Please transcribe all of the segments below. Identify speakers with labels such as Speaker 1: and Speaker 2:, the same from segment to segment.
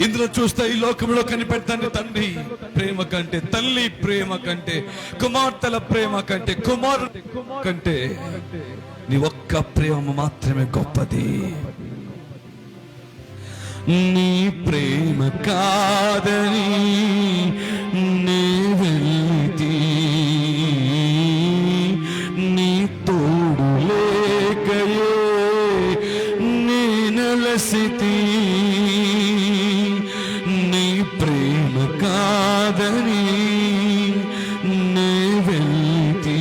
Speaker 1: ఇందులో చూస్తే ఈ లోకంలో కనిపెడతాను తండ్రి ప్రేమ కంటే, తల్లి ప్రేమ కంటే, కుమార్తెల ప్రేమ కంటే, కుమారుడి కంటే నీ ఒక్క ప్రేమ మాత్రమే గొప్పది. నీ ప్రేమ కాదని నీ వెళ్తి, నీ తోడు లేకయే నీ నలసితి. నీ ప్రేమ కాదని నీ వెళ్తి,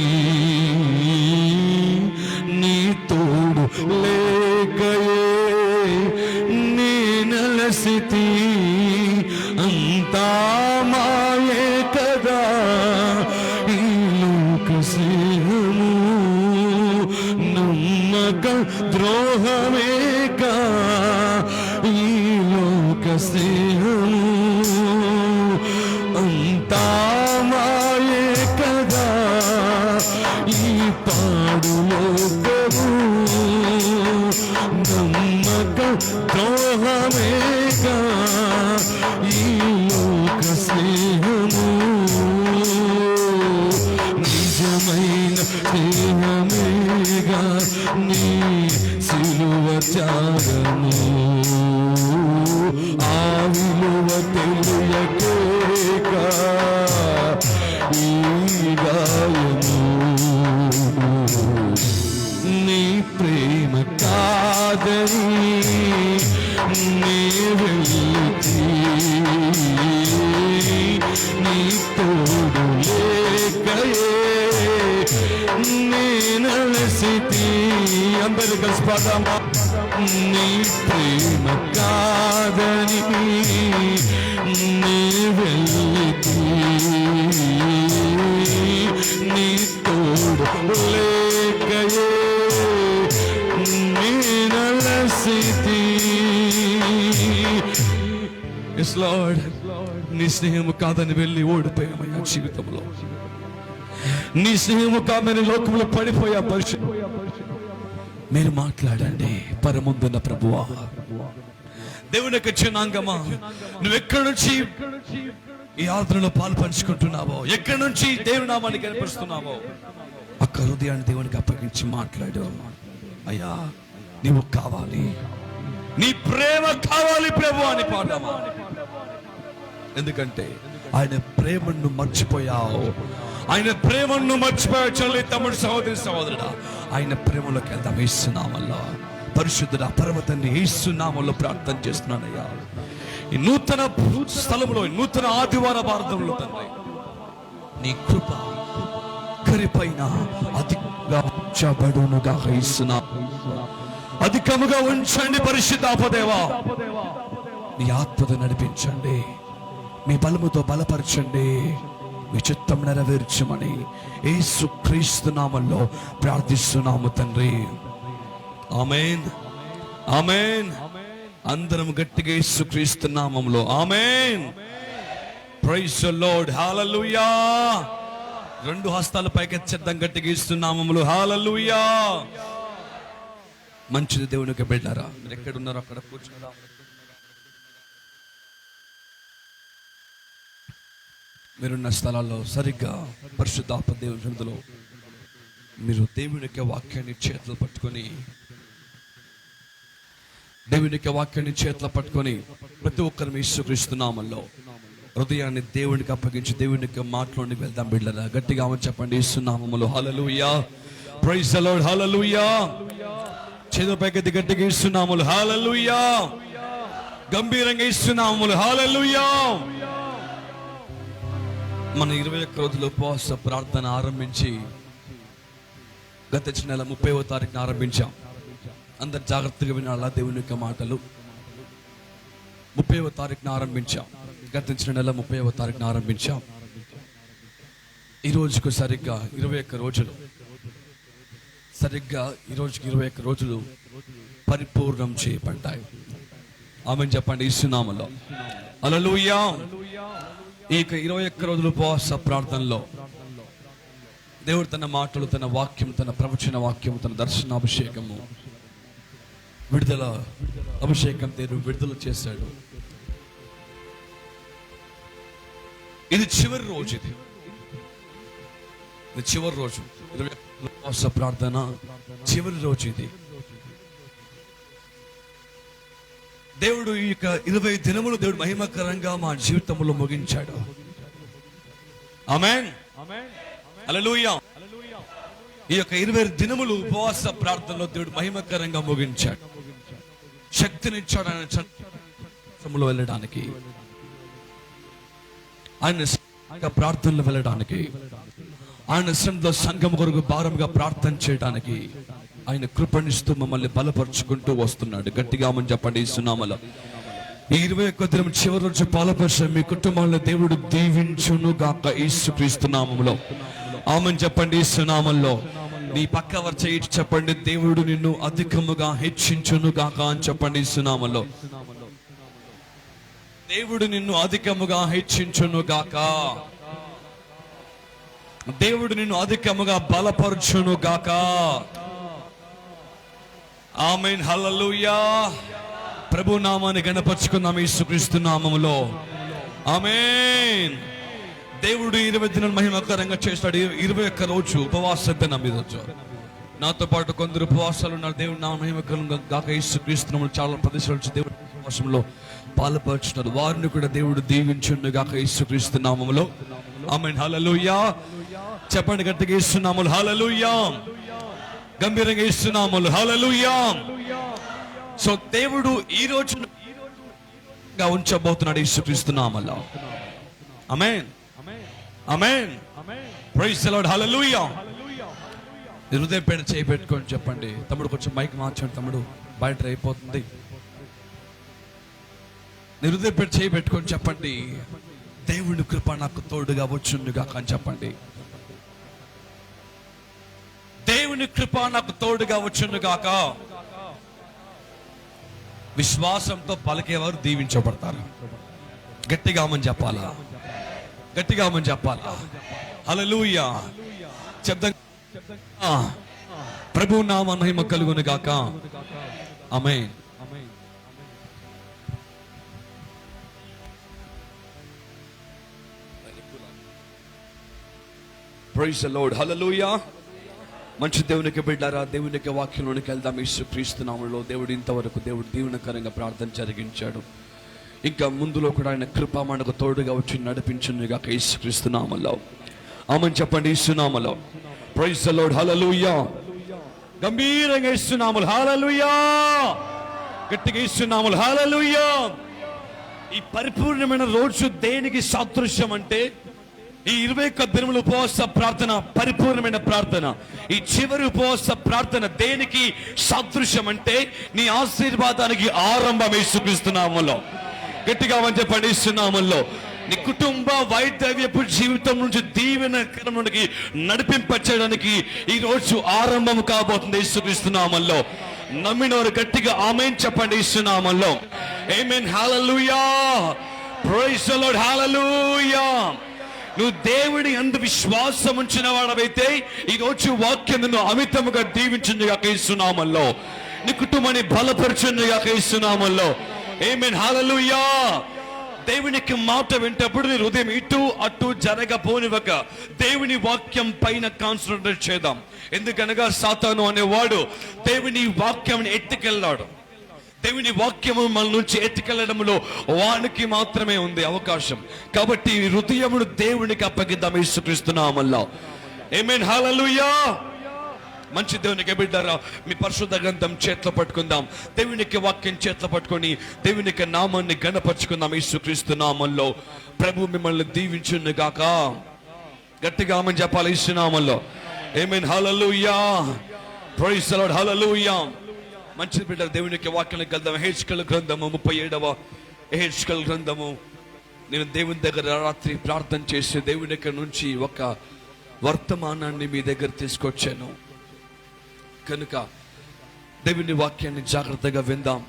Speaker 1: నీ తోడు లేకయే స్థితి. అంతా మాయే కదా ఈ లోక స్నేహము, నమ్మక ద్రోహమేగా ఈ లోక స్నేహము. అంతా మాయే కదా ఈ పాడు లోకము, నమ్మక ద్రోహమేగా ఈ లోక స్నేహము. నిజమైన స్నేహమేగా నీ సిలువ త్యాగము. ఆ విలువ తెలియకేగా ఈ గాయము. నీ ప్రేమ కాదని నీ వెళ్తి, నీ తోడు లేకయే నీ నలసితి. అందరూ కలిసి పాడదామా? నీ ప్రేమ కాదని నీ వెళ్తి, నీ తోడు లేకయే నీ నలసితి. Yes Lord, నీ స్నేహము కాదని వెళ్ళి ఓడిపోయామయ్యా జీవితంలో. నీ స్నేహము కాదని లోకంలో పడిపోయా. పరిశుద్ధ మీరు మాట్లాడండి. పరముందున్న ప్రభువా, దేవుని యొక్క జనాంగమా, నువ్వెక్కడి నుంచి ఈ ఆదరణలో పాలు పంచుకుంటున్నావో, ఎక్కడి నుంచి దేవుని నామాన్ని కనిపిస్తున్నావో, ఒక్క హృదయాన్ని దేవునికి అప్పగించి మాట్లాడు. అయ్యా నీవు కావాలి, నీ ప్రేమ కావాలి ప్రభు అని పాడమా. ఎందుకంటే ఆయన ప్రేమను మర్చిపోయావు. ఆయన ప్రేమను మర్చిపోయావు. చెల్లి, తమ్ముడు, సహోదరి, సహోదరుడా, ఆయన ప్రేమలోకి వెళ్దాం. యేసునామములో పరిశుద్ధుడా, పర్వతాన్ని యేసునామములో ప్రార్థన చేస్తున్నానయ్యా. ఈ నూతన స్థలంలో, నూతన ఆదివార భారతంలో తండ్రి నీ కృప కరిపైన అధికంగా ఉంచబడునుగా. అధికముగా ఉంచండి పరిశుద్ధాపదేవా. నీ ఆత్మతో నడిపించండి, మీ బలముతో బలపరచండి, మీ చిత్తం నెరవేర్చమని యేసు క్రీస్తు నామములో ప్రార్థిస్తున్నాము తండ్రి. ఆమేన్, ఆమేన్. అందరం గట్టిగా యేసు క్రీస్తు నామములో ఆమేన్. Praise the lord. హల్లెలూయా. రెండు హస్తాలు పైకెత్తేద్దాం గట్టిగా యేసు నామములో. హల్లెలూయా. మంచిది దేవునికి బిడ్డలారా, మీరు ఎక్కడున్నారో అక్కడ కూర్చుందాం. మీరున్న స్థలాల్లో సరిగ్గా పరిశుద్ధాత్మ దేవుని సన్నిధిలో మీరు దేవుని యొక్క వాక్యాన్ని చేతులు పట్టుకొని, దేవుని యొక్క వాక్యాన్ని చేతులు పట్టుకొని ప్రతి ఒక్కరు యేసుక్రీస్తు నామములో హృదయాన్ని దేవునికి అప్పగించి దేవుని యొక్క మాటలోనికి వెళ్దాం బిడ్డలారా. గట్టిగా ఆమె చెప్పండి, యేసు నామములో. హల్లెలూయా. Praise the lord. హల్లెలూయా. చేతుల పైకెత్తి గట్టిగా యేసు నామములో. హల్లెలూయా. గంభీరంగా యేసు నామములో. హల్లెలూయా. మన 21 రోజుల ఉపవాస ప్రార్థన ఆరంభించి గత నెల 30వ తారీఖున ఆరంభించాం. అందరు జాగ్రత్తగా వినాలా దేవుని యొక్క మాటలు. 30వ తారీఖున ఆరంభించాం. గత నెల 30వ తారీఖున ఆరంభించాం. ఈ రోజుకు సరిగ్గా 21 రోజులు, సరిగ్గా ఈ రోజుకి 21 రోజులు పరిపూర్ణం చేయబడ్డాయి. ఆమేన్ చెప్పండి యేసు నామములో. హల్లెలూయా. ఈ 21 రోజుల ఉపవాస ప్రార్థనలో దేవుడు తన మాటలు, తన వాక్యం, తన ప్రవచన వాక్యం, తన దర్శనాభిషేకము, విడుదల అభిషేకం దేవుడు విడుదల చేశాడు. ఇది చివరి రోజు, ఇది చివరి రోజు, ఉపవాస ప్రార్థన చివరి రోజు. ఇది దేవుడు ఈ యొక్క 20 దినములు దేవుడు మహిమకరంగా మా జీవితంలో ముగించాడు. ఆమేన్, హల్లెలూయా. ఈ యొక్క 20 దినములు ఉపవాస ప్రార్థనలో దేవుడు మహిమకరంగా ముగించాడు. శక్తినిచ్చాడు ఆయన సంఘంలో వెళ్ళడానికి, ఆయన ప్రార్థనలు వెళ్ళడానికి, ఆయన సన్నిధిలో సంఘం కొరకు భారంగా ప్రార్థన చేయడానికి ఆయన కృపణిస్తూ మమ్మల్ని బలపరుచుకుంటూ వస్తున్నాడు. గట్టిగా ఆమేన్ చెప్పండి. యేసునామములో ఈ 21 దినం చివరి రోజు పాలపరిచిన మీ కుటుంబాలను దేవుడు దీవించును గాక యేసుక్రీస్తు నామములో. ఆమేన్ చెప్పండి. యేసునామములో నీ పక్క వారు చేయి చెప్పండి, దేవుడు నిన్ను అధికముగా హెచ్చించును గాక అని చెప్పండి. యేసునామములో దేవుడు నిన్ను అధికముగా హెచ్చించును గాక, దేవుడు నిన్ను అధికముగా బలపరచును గాక. ఆమేన్, హల్లెలూయా. ప్రభు నామాన్ని గణపరచుకుందాం యేసుక్రీస్తు నామములో. ఆమేన్. దేవుడు 20 దినాలు మహిమకరంగా చేస్తాడు. 21 రోజు ఉపవాస దినం ఈరోజు. నాతో పాటు కొందరు ఉపవాసాలు ఉన్నారు. దేవుడు నా మహిమకరంగా గాక యేసుక్రీస్తు నామములో చాలా ప్రదేశాల నుంచి దేవుడు ఉపవాసంలో పాలుపరుచున్నారు. వారిని కూడా దేవుడు దీవించును గాక యేసుక్రీస్తు నామములో. ఆమేన్, హల్లెలూయా. చెప్పండి గట్టిగా, యేసు నామములో హల్లెలూయా. గంభీరంగా యేసు నామములో హల్లెలూయా. సో దేవుడు ఈ రోజు ఉంచబోతున్నాడు యేసుక్రీస్తు నామములో. ఆమేన్, ఆమేన్, ప్రైజ్ ది లార్డ్, హల్లెలూయా. హృదయం పైన చేయి పెట్టుకొని చెప్పండి, తమ్ముడు కొంచెం మైక్ మార్చండి, తమ్ముడు బయట అయిపోతుంది. హృదయం పైన చేయి పెట్టుకొని చెప్పండి, దేవుని కృప నాకు తోడుగా వచ్చునుగా అని చెప్పండి. దేవుని కృప నాకు తోడుగా వచ్చునుగాక. విశ్వాసంతో పలికేవారు దీవించబడతారు. గట్టిగా ఆమేన్ చెప్పాలా, గట్టిగా ఆమేన్ చెప్పాలా. హల్లెలూయా. చెప్తా ప్రభు నామ మహిమ కలుగును గాక. ఆమేన్. ప్రైజ్ ది లార్డ్, హల్లెలూయా. మంచి దేవునికి బిడ్డారా, దేవునికి వాక్యంలోనికి వెళ్దాం. యేసుక్రీస్తు నామములో దేవుడు ఇంతవరకు దేవుడు దీవెనకరంగా ప్రార్థన జరిగించాడు. ఇంకా ముందులో కూడా ఆయన కృప మనకు తోడుగా వచ్చి నడిపించునుగా యేసుక్రీస్తు నామములో. ఆమేన్ చెప్పండి. యేసు నామములో ప్రైజ్ ది లార్డ్, హల్లెలూయా. గంభీరంగా యేసు నామములో హల్లెలూయా. గట్టిగా యేసు నామములో హల్లెలూయా. ఈ పరిపూర్ణమైన రోజు దేనికి సాదృశ్యం అంటే ఈ 21 దినముల ఉపవాస ప్రార్థన పరిపూర్ణమైన ప్రార్థన. ఈ చివరి ఉపవాస ప్రార్థన దేనికి సాదృశ్యం అంటే నీ ఆశీర్వాదానికి ఆరంభం యేసుక్రీస్తు నామములో. గట్టిగా అని చెప్పండి. యేసు నామములో నీ కుటుంబ వైద్యపు జీవితం నుంచి దీవెనకరమునికి నడిపింపచేయడానికి ఈ రోజు ఆరంభం కాబోతుంది యేసుక్రీస్తు నామములో. నమ్మినవారు గట్టిగా ఆమేన్ చెప్పండి. యేసు నామములో ఆమేన్, హల్లెలూయా. ప్రైజ్ ది లార్డ్, హల్లెలూయా. నువ్వు దేవుని యందు విశ్వాసం ఉంచిన వాడవైతే ఈ రోజు వాక్యం నిన్ను అమితముగా దీవించునుగా యేసు నామములో. నీ కుటుంబాన్ని బలపరచునుగా యేసు నామములో. ఆమేన్, హల్లెలూయా. దేవునికి మాట వింటప్పుడు నీ హృదయం ఇటు అటు జరగపోనివ్వక దేవుని వాక్యం పైన కాన్సన్ట్రేట్ చేద్దాం. ఎందుకనగా సాతాను అనేవాడు దేవుని వాక్యం ఎత్తుకెళ్ళాడు. దేవుని వాక్యము మన నుంచి ఎత్తుకెళ్లడంలో వానికి మాత్రమే ఉంది అవకాశం. కాబట్టి హృదయమును దేవునికి అప్పగిద్దాం యేసుక్రీస్తు నామములో. ఆమేన్, హల్లెలూయా. మంచి దేవునికి బిడ్డారా, మీ పరిశుద్ధ గ్రంథం చేతిలో పట్టుకుందాం. దేవునికి వాక్యం చేతిలో పట్టుకొని దేవునికి నామాన్ని గణపరుచుకుందాం యేసుక్రీస్తు నామములో. ప్రభు మిమ్మల్ని దీవించును గాక. గట్టిగా ఆమేన్ చెప్పాలి. యేసు నామములో ఆమేన్, హల్లెలూయా. ప్రైజ్ ది లార్డ్, హల్లెలూయా. మంచి బిడ్డ దేవునికి వాక్యానికి వెళ్దాం. హెచ్కేల్ గ్రంథము 37వ హెచ్కేల్ గ్రంథము. నేను దేవుని దగ్గర రాత్రి ప్రార్థన చేసి దేవుని దగ్గర నుంచి ఒక వర్తమానాన్ని మీ దగ్గర తీసుకొచ్చాను కనుక దేవుని వాక్యాన్ని జాగ్రత్తగా విందాం.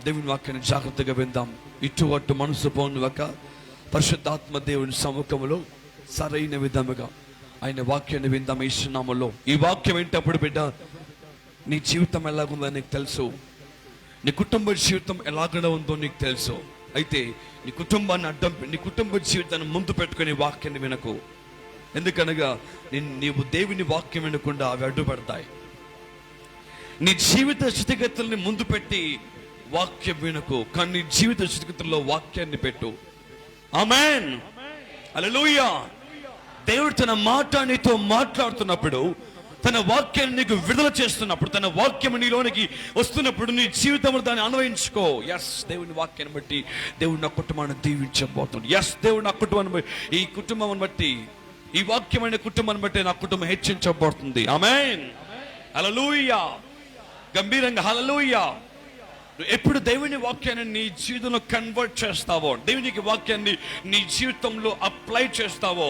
Speaker 1: దేవుని వాక్యాన్ని జాగ్రత్తగా విందాం. ఇటు అటు మనసు పోనివ్వక పరిశుద్ధాత్మ దేవుని సముఖంలో సరైన విధముగా ఆయన వాక్యాన్ని విందాం యేసు నామములో. ఈ వాక్యం వింటప్పుడు బిడ్డ నీ జీవితం ఎలాగుందో నీకు తెలుసు, నీ కుటుంబ జీవితం ఎలాగ ఉందో నీకు తెలుసు. అయితే నీ కుటుంబాన్ని నీ కుటుంబ జీవితాన్ని ముందు పెట్టుకుని వాక్యాన్ని వినకు. ఎందుకనగా నీవు దేవుని వాక్యం వినకుండా అవి అడ్డుపడతాయి. నీ జీవిత స్థితిగతుల్ని ముందు పెట్టి వాక్యం వినకు, కానీ నీ జీవిత స్థితిగతుల్లో వాక్యాన్ని పెట్టు. ఆమేన్, హల్లెలూయా. దేవుడు తన మాట నీతో మాట్లాడుతున్నప్పుడు, తన వాక్యాన్ని నీకు విడుదల చేస్తున్నప్పుడు, తన వాక్యం నీలోనికి వస్తున్నప్పుడు నీ జీవితంలో దాన్ని అన్వయించుకో. ఎస్, దేవుని వాక్యాన్ని బట్టి దేవుడు నా కుటుంబాన్ని దీవించబోతుంది. ఎస్, దేవుడు నా కుటుంబాన్ని ఈ కుటుంబాన్ని బట్టి, ఈ వాక్యమైన కుటుంబాన్ని బట్టి నా కుటుంబం హెచ్చించబడుతుంది. ఆమేన్, హల్లెలూయా. గంభీరంగా హల్లెలూయా. ఎప్పుడు దేవుని వాక్యాన్ని నీ జీవితంలో కన్వర్ట్ చేస్తావో, దేవునికి వాక్యాన్ని నీ జీవితంలో అప్లై చేస్తావో,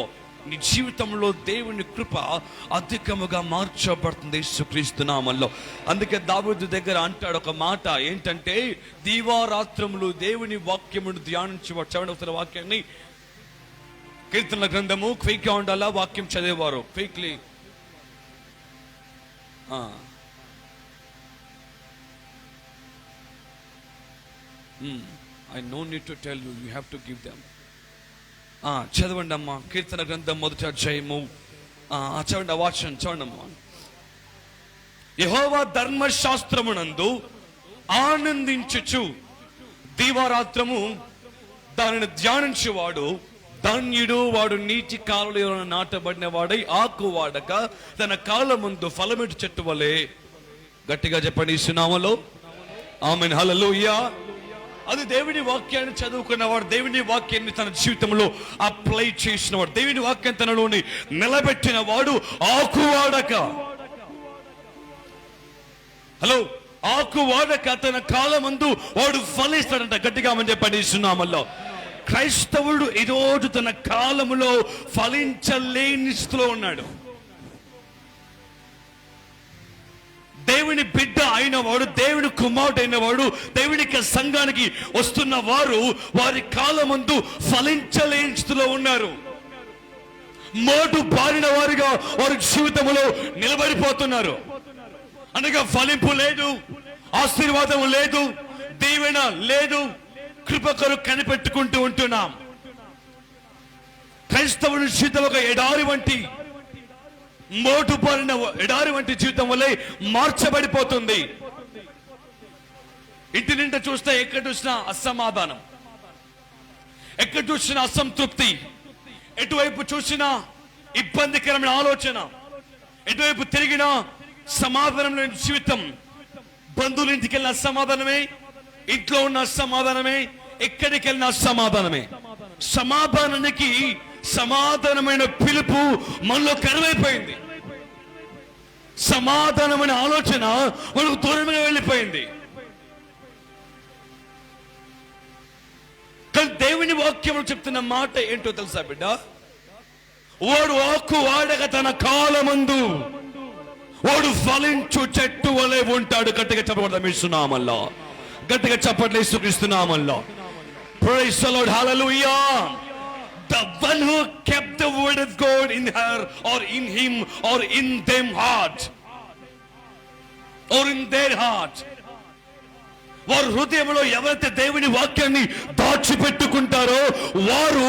Speaker 1: నీ జీవితంలో దేవుని కృప అధికముగా మార్చబడుతుంది యేసుక్రీస్తు నామములో. అందుకే దావీదు దగ్గర అంటాడు ఒక మాట, ఏంటంటే దీవారాత్రములు దేవుని వాక్యమును ధ్యానించేవాడు. చదవండి ఒకసారి వాక్యాన్ని. కీర్తనల గ్రంథము క్విక్గా ఉండాలా, వాక్యం చదివేవారు quickly. I no need to tell you, you have to give them. చదవండి అమ్మా, కీర్తన గ్రంథం 1వ అధ్యాయము. చదవండి ఆ వాక్యం చదవండి అమ్మా. యెహోవా ధర్మశాస్త్రమునందు ఆనందించుచు దీవారాత్రము దానిని ధ్యానించువాడు ధన్యుడు. వాడు నీటి కాలువలో నాటబడిన వాడై ఆకు వాడక తన కాళ్ళ ముందు ఫలమిటి చెట్టు వలె. గట్టిగా చెప్పండి యేసు నామములో ఆమేన్, హల్లెలూయా. అది దేవుని వాక్యాన్ని చదువుకున్నవాడు, దేవుని వాక్యాన్ని తన జీవితంలో అప్లై చేసినవాడు, దేవుని వాక్యాన్ని తనలోని నిలబెట్టిన వాడు ఆకు వాడక, హలో, ఆకు వాడక తన కాలమందు వాడు ఫలిస్తాడంట. గట్టిగా అని చెప్పండి యేసు నామములో. క్రైస్తవుడు ఈరోజు తన కాలములో ఫలించలేని స్థితిలో ఉన్నాడు. దేవుని బిడ్డ అయిన వాడు, దేవుని కుమారుడు అయిన వాడు, దేవునికి సంఘానికి వస్తున్న వారు వారి కాలమందు ఫలించలేని స్థితిలో ఉన్నారు. మోటు బారిన వారిగా వారి జీవితంలో నిలబడిపోతున్నారు. అనగా ఫలింపు లేదు, ఆశీర్వాదం లేదు, దీవెన లేదు, కృపకరు కనిపెట్టుకుంటూ ఉంటున్నాం. క్రైస్తవుని జీవితం ఒక ఎడారి వంటి, మోటుపారిన ఎడారి వంటి జీవితం వల్లే మార్చబడిపోతుంది. ఇంటి నిండా చూస్తే ఎక్కడ చూసినా అసమాధానం, ఎక్కడ చూసినా అసంతృప్తి, ఎటువైపు చూసినా ఇబ్బందికరమైన ఆలోచన, ఎటువైపు తిరిగినా సమాధానం లేని జీవితం. బంధువుల ఇంటికి వెళ్ళిన అసమాధానమే, ఇంట్లో ఉన్న అసమాధానమే, ఎక్కడికి వెళ్ళిన అసమాధానమే. సమాధానానికి సమాధానమైన పిలుపు మనలో కరువైపోయింది. సమాధానమైన ఆలోచన మనకు దూరంగా వెళ్ళిపోయింది. కానీ దేవుని వాక్యంలో చెప్తున్న మాట ఏంటో తెలుసా బిడ్డ? వాడు ఆకు వాడక తన కాలమందు వాడు ఫలించు చెట్టు వలె ఉంటాడు. గట్టిగా చెప్పబడతాం యేసునామములో, గట్టిగా చెప్పట్లే యేసుక్రీస్తునామములో. ప్రైజ్ ది లార్డ్, హల్లెలూయా. The one who kept the word of God in her or in him or in them heart or in their heart. వారు హృదయంలో ఎవరైతే దేవుని వాక్యాన్ని దాచిపెట్టుకుంటారో వారు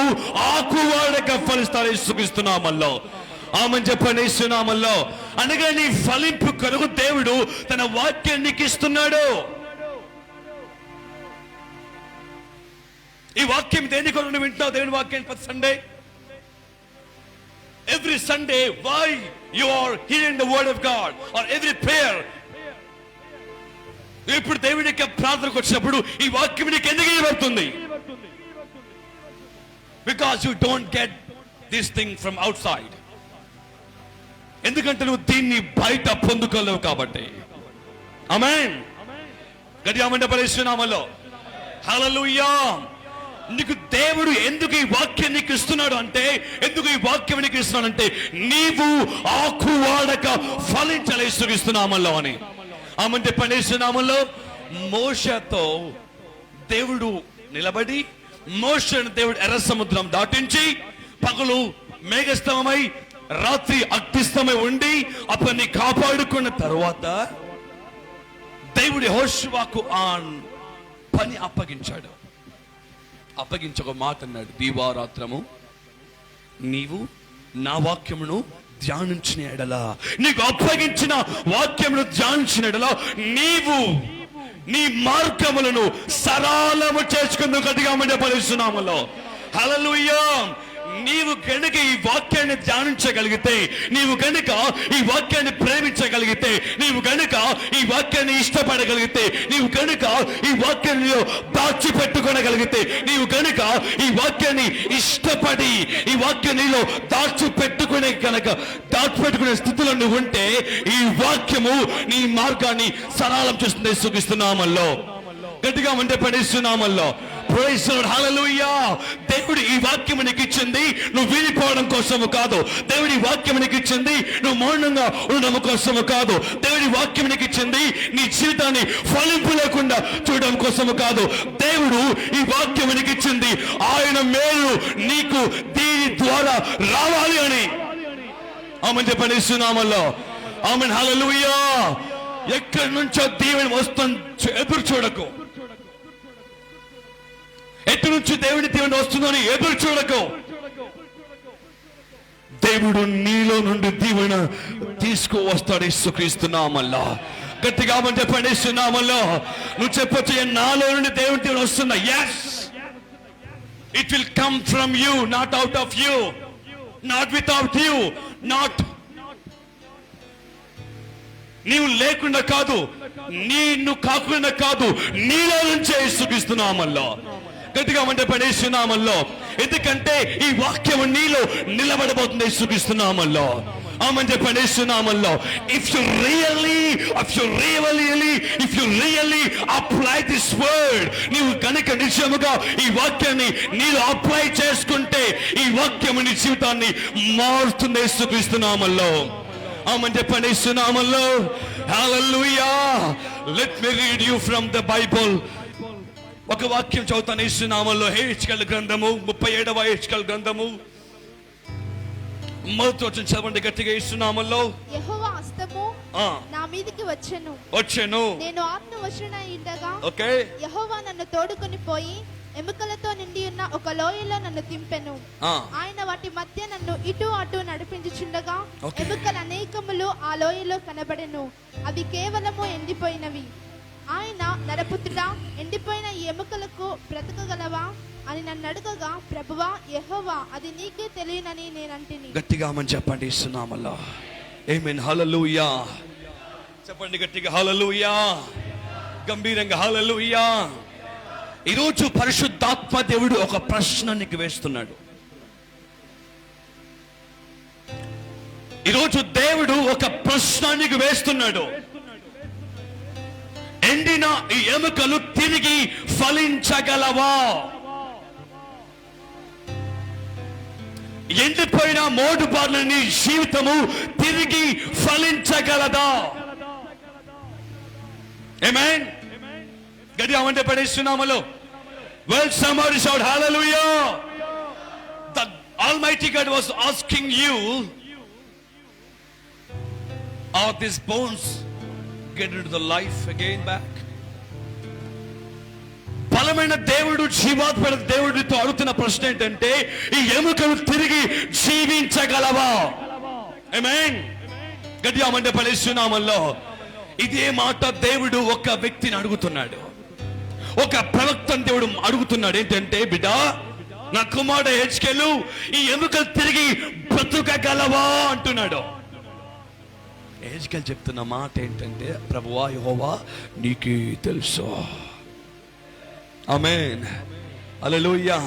Speaker 1: ఆకువాడక ఫలిస్తారు యేసుక్రీస్తునామములో. ఆమేన్ చెప్పండి యేసునామములో. అనగా నీ ఫలింపు కొరకు దేవుడు తన వాక్యాన్ని నీకు ఇస్తున్నాడు. ఈ వాక్యం దేని కొరకు నువ్వు వింటున్నావు? దేవుని వాక్యం ప్రతి Sunday, every Sunday. Why you are hearing the word of God are every prayer. ఇప్పుడు దేవుని యొక్క ప్రార్థనకు వచ్చినప్పుడు ఈ వాక్యం నీకు ఎందుకు ఇవ్వబడుతుంది? Because you don't get this thing from out side. ఎందుకంటే నువ్వు దీన్ని బయట పొందుకోలేవు కాబట్టి. ఆమేన్. గట్టిగా ఆమేన్ యేసునామములో. హల్లెలూయా. నీకు దేవుడు ఎందుకు ఈ వాక్యం నీకు ఇస్తున్నాడు అంటే, ఎందుకు ఈ వాక్యం నీకు ఇస్తున్నాడు అంటే, నీవు ఆకు వాడక ఫలించాలి యేసుక్రీస్తునామములో అని. ఆమేన్ చెప్పండి యేసునామములో. మోషేతో దేవుడు నిలబడి, మోషేను దేవుడు ఎర్ర సముద్రం దాటించి, పగలు మేఘస్తంభమై రాత్రి అగ్నిస్తంభమై ఉండి అతన్ని కాపాడుకున్న తరువాత దేవుడు యెహోషువకు ఆ పని అప్పగించాడు. అప్పగించి ఒక మాట అన్నాడు, దీవారాత్రము నీవు నా వాక్యమును ధ్యానించిన ఎడలా, నీకు అప్పగించిన వాక్యమును ధ్యానించిన ఎడలా నీవు నీ మార్గములను సరళము చేసుకుందుకు గట్టిగా పలుకుతున్నాములో. హల్లెలూయా. నీవు గనుక ఈ వాక్యాన్ని ధ్యానించగలిగితే, నీవు గనుక ఈ వాక్యాన్ని ప్రేమించగలిగితే, నీవు గనుక ఈ వాక్యాన్ని ఇష్టపడగలిగితే, నీవు గనుక ఈ వాక్యాన్ని దాచిపెట్టుకోగలిగితే, నీవు గనుక ఈ వాక్యాన్ని ఇష్టపడి ఈ వాక్యాన్ని దాచిపెట్టుకునే దాచిపెట్టుకునే స్థితిలో నువ్వు ఉంటే ఈ వాక్యము నీ మార్గాన్ని సరళం చేస్తుంది. సుఖిస్తున్నామల్లో గట్టిగా ఉంటే పడేస్తున్నామల్లో. Praise the lord. హల్లెలూయా. దేవుడు ఈ వాక్యం నీకు ఇచ్చింది నువ్వు వినిపోవడం కోసము కాదు. దేవుడి వాక్యం నీకు ఇచ్చింది నువ్వు మౌనంగా ఉండడం కోసము కాదు. దేవుడి వాక్యం నీకు ఇచ్చింది నీ జీవితాన్ని ఫలింపు లేకుండా చూడడం కోసము కాదు. దేవుడు ఈ వాక్యం నీకు ఇచ్చింది ఆయన మేలు నీకు దీని ద్వారా రావాలి అని. ఆమేన్ చెప్పండి సునామల్లో. ఆమేన్. హల్లెలూయా. ఎక్కడి నుంచో దీవెన వస్తుంది ఎదురు చూడకు. ఎటు నుంచి దేవుడి దీవెన వస్తుందని ఎదురు చూడకు. దేవుడు నీలో నుండి దీవెన తీసుకువస్తాడు. యేసుక్రీస్తు నామములో గట్టిగా చెప్పండి నామములో. నువ్వు చెప్పొచ్చు, నాలో నుండి దేవుడి దీవెన వస్తుందా? yes, it will come from you, not out of you, not without you, not నీవు లేకుండా కాదు, నువ్వు కాకుండా కాదు, నీలో నుంచే యేసుక్రీస్తు నామములో. గట్టిగా అంటే పడేస్తున్నామల్లో. ఎందుకంటే ఈ వాక్యం నీలో నిలబడబోతుంది యేసుక్రీస్తు నామములో. ఆమేన్ చెప్పండి యేసునామములో. If you really apply this word, నీవు కనుక నిజముగా ఈ వాక్యాన్ని నీలో అప్లై చేసుకుంటే ఈ వాక్యం నీ జీవితాన్ని మారుస్తుంది యేసుక్రీస్తు నామములో. ఆమేన్ చెప్పండి యేసునామములో. హల్లెలూయా. Let me read you from the Bible. ఒక వాక్యం చదువుతాను యేసునామములో. హెచ్కేల్ గ్రంథము 37వ హెచ్కేల్ గ్రంథము మొదటి వచనం చదవండి గట్టిగా. యేసునామములో.
Speaker 2: యెహోవా హస్తము నా మీదికి వచ్చెను, నేను ఆత్మవశుడనై ఉండగా యెహోవా నన్ను తోడుకొని పోయి ఎముకలతో నిండి ఉన్న ఒక లోయలో నన్ను దింపెను. ఆయన వాటి మధ్య నన్ను ఇటు అటు నడిపించుచుండగా ఎముకలు అనేకములు ఆ లోయలో కనబడెను. అవి కేవలము ఎండిపోయినవి. ఆయన, నరపుత్రుడా, ఎండిపోయిన ఈ ఎముకలకు బ్రతకగలవా అని నన్ను అడగగా, ప్రభువా యెహోవా అది నీకే తెలియనని నేనంటిని.
Speaker 1: గట్టిగా ఆమేన్ చెప్పండి యేసునామములో. ఆమేన్. హల్లెలూయా. చెప్పండి గట్టిగా హల్లెలూయా. గంభీరంగా హల్లెలూయా. ఈరోజు పరిశుద్ధాత్మ దేవుడు ఒక ప్రశ్న నీకు వేస్తున్నాడు. ఈరోజు దేవుడు ఒక ప్రశ్న నీకు వేస్తున్నాడు. ఎండిన ఈ ఎముకలు తిరిగి ఫలించగలవా? ఎండిపోయిన మోటుబార్ల నీ జీవితము తిరిగి ఫలించగలదా? ఆమేన్. గట్టిగా అంటే పడేస్తున్నామలో. Well, somebody shout hallelujah. The Almighty God was asking you, are these bones get into the life again back? బలమైన దేవుడు, జీవాత్మ దేవుడితో అడుగుతున్న ప్రశ్న ఏంటంటే ఈ ఎముకలు తిరిగి జీవించగలవా? ఆమేన్. గట్టిగా అంటే పడేస్తున్నామలో. ఇదే మాట దేవుడు ఒక వ్యక్తిని అడుగుతున్నాడు. ఒక ప్రవక్తను దేవుడు అడుగుతున్నాడు. ఏంటంటే, బిడ్డ, నా కుమారుడు హెచ్కేలు ఈ ఎముకలు తిరిగి బ్రతుకగలవా అంటున్నాడు. హెచ్కేలు చెప్తున్న మాట ఏంటంటే, ప్రభువా యెహోవా నీకే తెలుసు. ఆమేన్. హల్లెలూయా.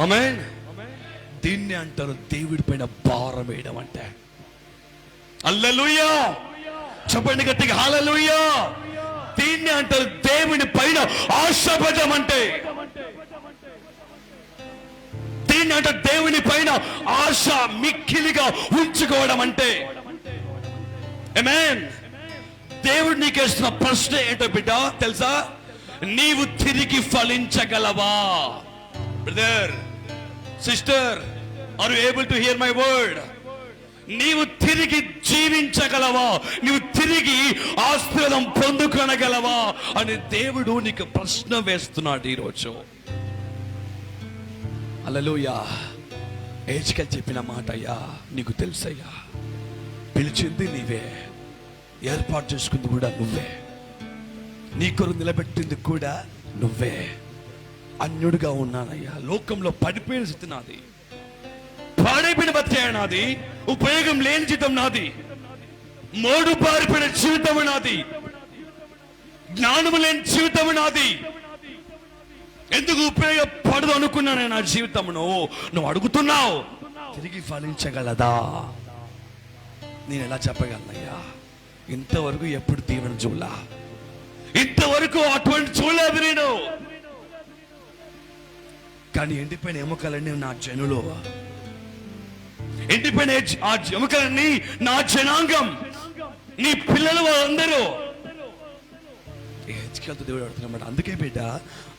Speaker 1: ఆమేన్. దీన్ని అంటారు దేవుడి పైన భారం వేయడం అంటే. హల్లెలూయా. చెప్పండి గట్టిగా హల్లెలూయా. దీన్ని అంటారు దేవుని పైన ఆశపడడం అంటే. దీన్ని అంటారు దేవుని పైన ఆశ మిక్కిలిగా ఉంచుకోవడం అంటే. ఆమేన్. దేవుడు నీకేస్తున్న ప్రశ్న ఏంటో బిడ్డ తెలుసా? నీవు తిరిగి ఫలించగలవా? Brother, sister, are you able to hear my word? నీవు తిరిగి జీవించగలవా? నీవు తిరిగి ఆశీర్వాదం పొందుకొనగలవా అని దేవుడు నీకు ప్రశ్న వేస్తున్నాడు ఈరోజు. హల్లెలూయా. హెజ్కేలు చెప్పిన మాట, అయ్యా నీకు తెలుసయ్యా, పిలిచింది నీవే, ఏర్పాటు చేసుకుంది కూడా నువ్వే, నీ కొరకు నిలబెట్టింది కూడా నువ్వే. అన్యుడిగా ఉన్నానయ్యా, లోకంలో పడిపోయిన స్థితి నాది, పాడైపోయిన బతికే నాది, ఉపయోగం లేని జీవితం నాది, మోడు పారిపోయిన జీవితం నాది, జ్ఞానము లేని జీవితం నాది. ఎందుకు ఉపయోగపడదు అనుకున్నాను నా జీవితమును. నువ్వు అడుగుతున్నావు, తిరిగి ఫలించగలదా? నేను ఎలా చెప్పగలనయ్యా? ఇంతవరకు ఎప్పుడు దీవెన చూడలా, ఇంతవరకు అటువంటి చూడలేదు నేను. కానీ ఎండిపోయిన ఎముకలన్నీ నా జనులు, ఎండిపోయిన ఆ ఎముకలన్నీ నా జనాంగం, నీ పిల్లలు వాళ్ళందరూ. హెజ్కేలుతో దేవుడు అడుగుతున్నమాట, అందుకే బిడ్డ